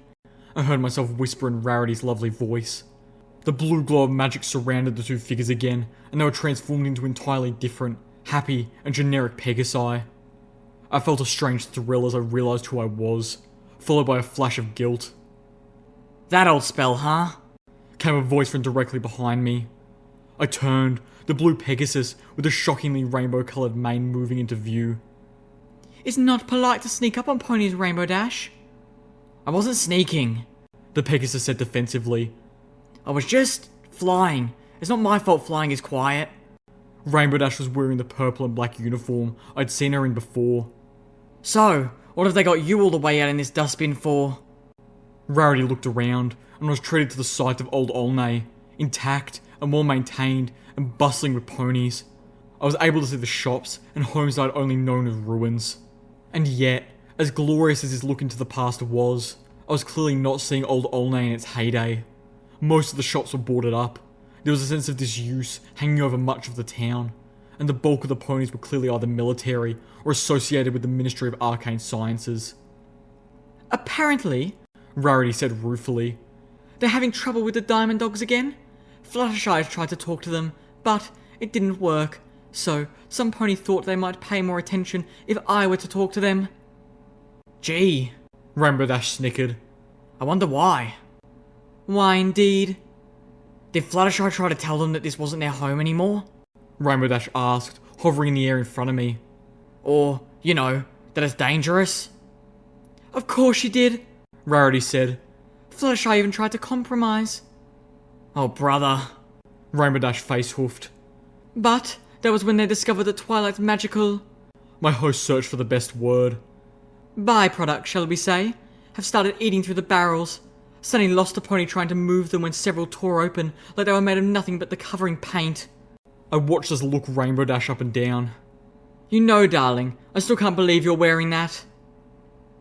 I heard myself whisper in Rarity's lovely voice. The blue glow of magic surrounded the 2 figures again, and they were transformed into entirely different, happy, and generic Pegasi. I felt a strange thrill as I realised who I was, followed by a flash of guilt. That old spell, huh? Came a voice from directly behind me. I turned, the blue Pegasus with a shockingly rainbow-coloured mane moving into view. It's not polite to sneak up on ponies, Rainbow Dash. I wasn't sneaking, the Pegasus said defensively. I was just flying. It's not my fault flying is quiet. Rainbow Dash was wearing the purple and black uniform I'd seen her in before. So, what have they got you all the way out in this dustbin for? Rarity looked around and was treated to the sight of Old Olney, intact and well maintained and bustling with ponies. I was able to see the shops and homes I'd only known as ruins. And yet, as glorious as this look into the past was, I was clearly not seeing Old Olney in its heyday. Most of the shops were boarded up. There was a sense of disuse hanging over much of the town, and the bulk of the ponies were clearly either military or associated with the Ministry of Arcane Sciences. Apparently, Rarity said ruefully. they're having trouble with the Diamond Dogs again. Fluttershy tried to talk to them, but it didn't work, so some pony thought they might pay more attention if I were to talk to them. Gee, Rainbow Dash snickered. I wonder why. Why indeed? Did Fluttershy try to tell them that this wasn't their home anymore? Rainbow Dash asked, hovering in the air in front of me. Or, that it's dangerous? Of course she did, Rarity said. Fluttershy even tried to compromise. Oh, brother. Rainbow Dash face hoofed. But that was when they discovered that Twilight's magical... My host searched for the best word. byproduct, shall we say, have started eating through the barrels. Suddenly lost a pony trying to move them when several tore open, like they were made of nothing but the covering paint. I watched us look Rainbow Dash up and down. Darling, I still can't believe you're wearing that.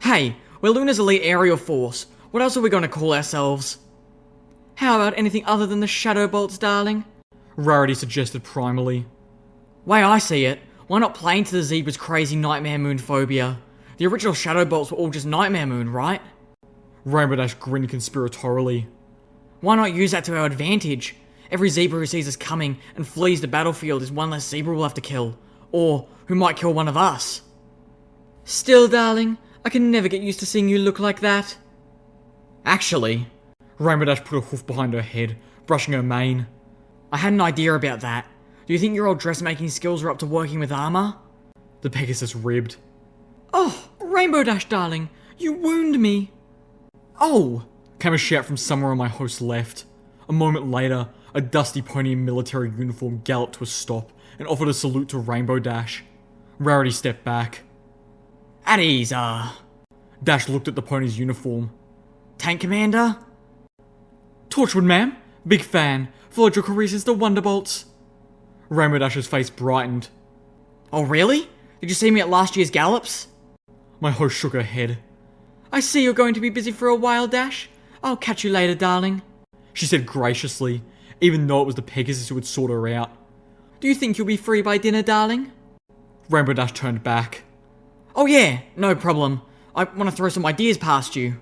Hey, we're Luna's elite aerial force. What else are we going to call ourselves? How about anything other than the Shadow Bolts, darling? Rarity suggested primally. Way I see it, why not play into the Zebra's crazy Nightmare Moon phobia? The original Shadow Bolts were all just Nightmare Moon, right? Rainbow Dash grinned conspiratorially. Why not use that to our advantage? Every zebra who sees us coming and flees the battlefield is one less zebra we'll have to kill. Or who might kill one of us. Still, darling, I can never get used to seeing you look like that. Actually, Rainbow Dash put a hoof behind her head, brushing her mane. I had an idea about that. Do you think your old dressmaking skills are up to working with armor? The Pegasus ribbed. Oh, Rainbow Dash, darling, you wound me. Oh! Came a shout from somewhere on my host's left. A moment later, a dusty pony in military uniform galloped to a stop and offered a salute to Rainbow Dash. Rarity stepped back. At ease, Dash looked at the pony's uniform. Tank Commander? Torchwood, ma'am. Big fan. Followed your career since the Wonderbolts. Rainbow Dash's face brightened. Oh, really? Did you see me at last year's gallops? My host shook her head. I see you're going to be busy for a while, Dash. I'll catch you later, darling. She said graciously, even though it was the Pegasus who would sort her out. Do you think you'll be free by dinner, darling? Rainbow Dash turned back. Oh yeah, no problem. I want to throw some ideas past you.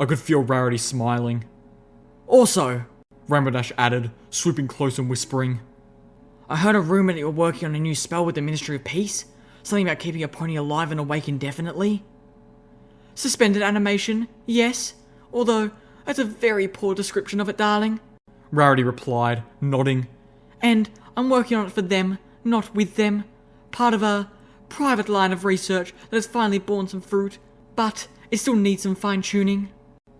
I could feel Rarity smiling. Also, Rainbow Dash added, swooping close and whispering. I heard a rumour that you're working on a new spell with the Ministry of Peace. Something about keeping a pony alive and awake indefinitely. Suspended animation, yes. Although, that's a very poor description of it, darling. Rarity replied, nodding. And I'm working on it for them, not with them. Part of a private line of research that has finally borne some fruit, but it still needs some fine-tuning.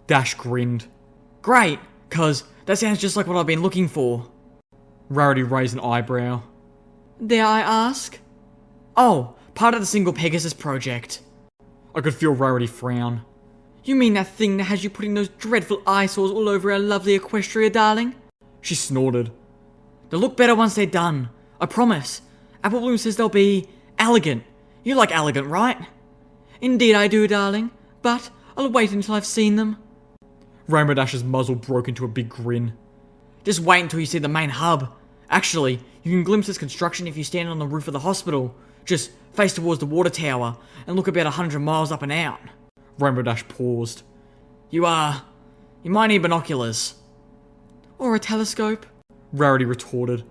Dash grinned. Great, cause that sounds just like what I've been looking for. Rarity raised an eyebrow. Dare I ask? Oh, part of the Single Pegasus project. I could feel Rarity frown. You mean that thing that has you putting those dreadful eyesores all over our lovely Equestria, darling? She snorted. They'll look better once they're done. I promise. Apple Bloom says they'll be elegant. You like elegant, right? Indeed I do, darling. But I'll wait until I've seen them. Rainbow Dash's muzzle broke into a big grin. Just wait until you see the main hub. Actually, you can glimpse its construction if you stand on the roof of the hospital. Just face towards the water tower and look about 100 miles up and out. Rainbow Dash paused. You might need binoculars. Or a telescope. Rarity retorted.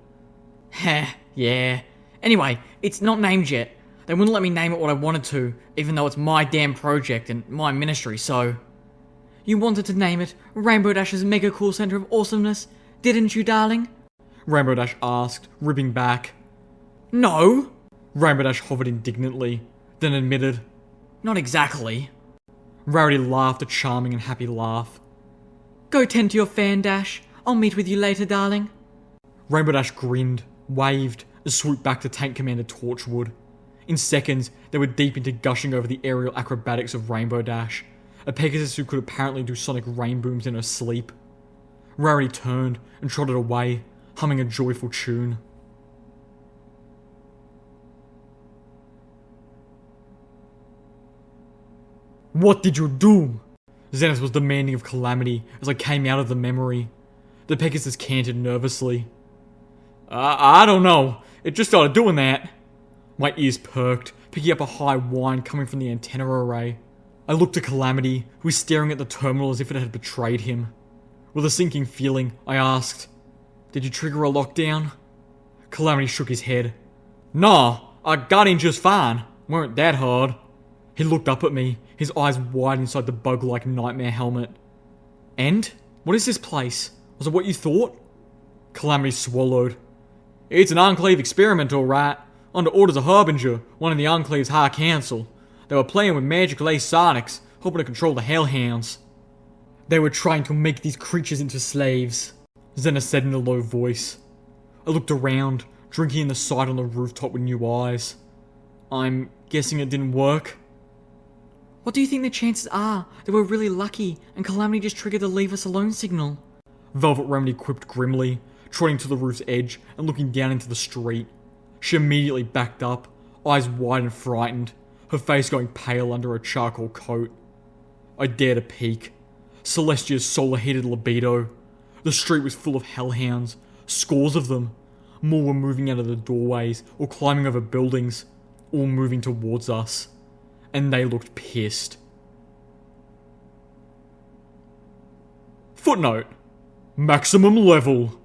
Heh, yeah. Anyway, it's not named yet. They wouldn't let me name it what I wanted to, even though it's my damn project and my ministry, so... You wanted to name it Rainbow Dash's Mega Cool Center of Awesomeness, didn't you, darling? Rainbow Dash asked, ribbing back. No! Rainbow Dash hovered indignantly, then admitted. Not exactly. Rarity laughed a charming and happy laugh. Go tend to your fan, Dash. I'll meet with you later, darling. Rainbow Dash grinned, waved, and swooped back to Tank Commander Torchwood. In seconds, they were deep into gushing over the aerial acrobatics of Rainbow Dash, a Pegasus who could apparently do sonic rain booms in her sleep. Rarity turned and trotted away, humming a joyful tune. What did you do? Zenith was demanding of Calamity as I came out of the memory. The Pegasus cantered nervously. I don't know. It just started doing that. My ears perked, picking up a high whine coming from the antenna array. I looked at Calamity, who was staring at the terminal as if it had betrayed him. With a sinking feeling, I asked, "Did you trigger a lockdown?" Calamity shook his head. "Nah, I got in just fine. Weren't that hard." He looked up at me, his eyes wide inside the bug-like nightmare helmet. "And? What is this place? Was it what you thought?" Calamity swallowed. "It's an Enclave experiment, alright. Under orders of Harbinger, one of the Enclave's High Council. They were playing with magical ace sonics, hoping to control the Hellhounds. They were trying to make these creatures into slaves," Zena said in a low voice. I looked around, drinking in the sight on the rooftop with new eyes. "I'm guessing it didn't work?" What do you think the chances are that we're really lucky and Calamity just triggered the leave us alone signal? Velvet Remedy quipped grimly, trotting to the roof's edge and looking down into the street. She immediately backed up, eyes wide and frightened, her face going pale under her charcoal coat. I dared a peek. Celestia's solar-heated libido. The street was full of hellhounds, scores of them. More were moving out of the doorways or climbing over buildings, all moving towards us. And they looked pissed. Footnote: Maximum level.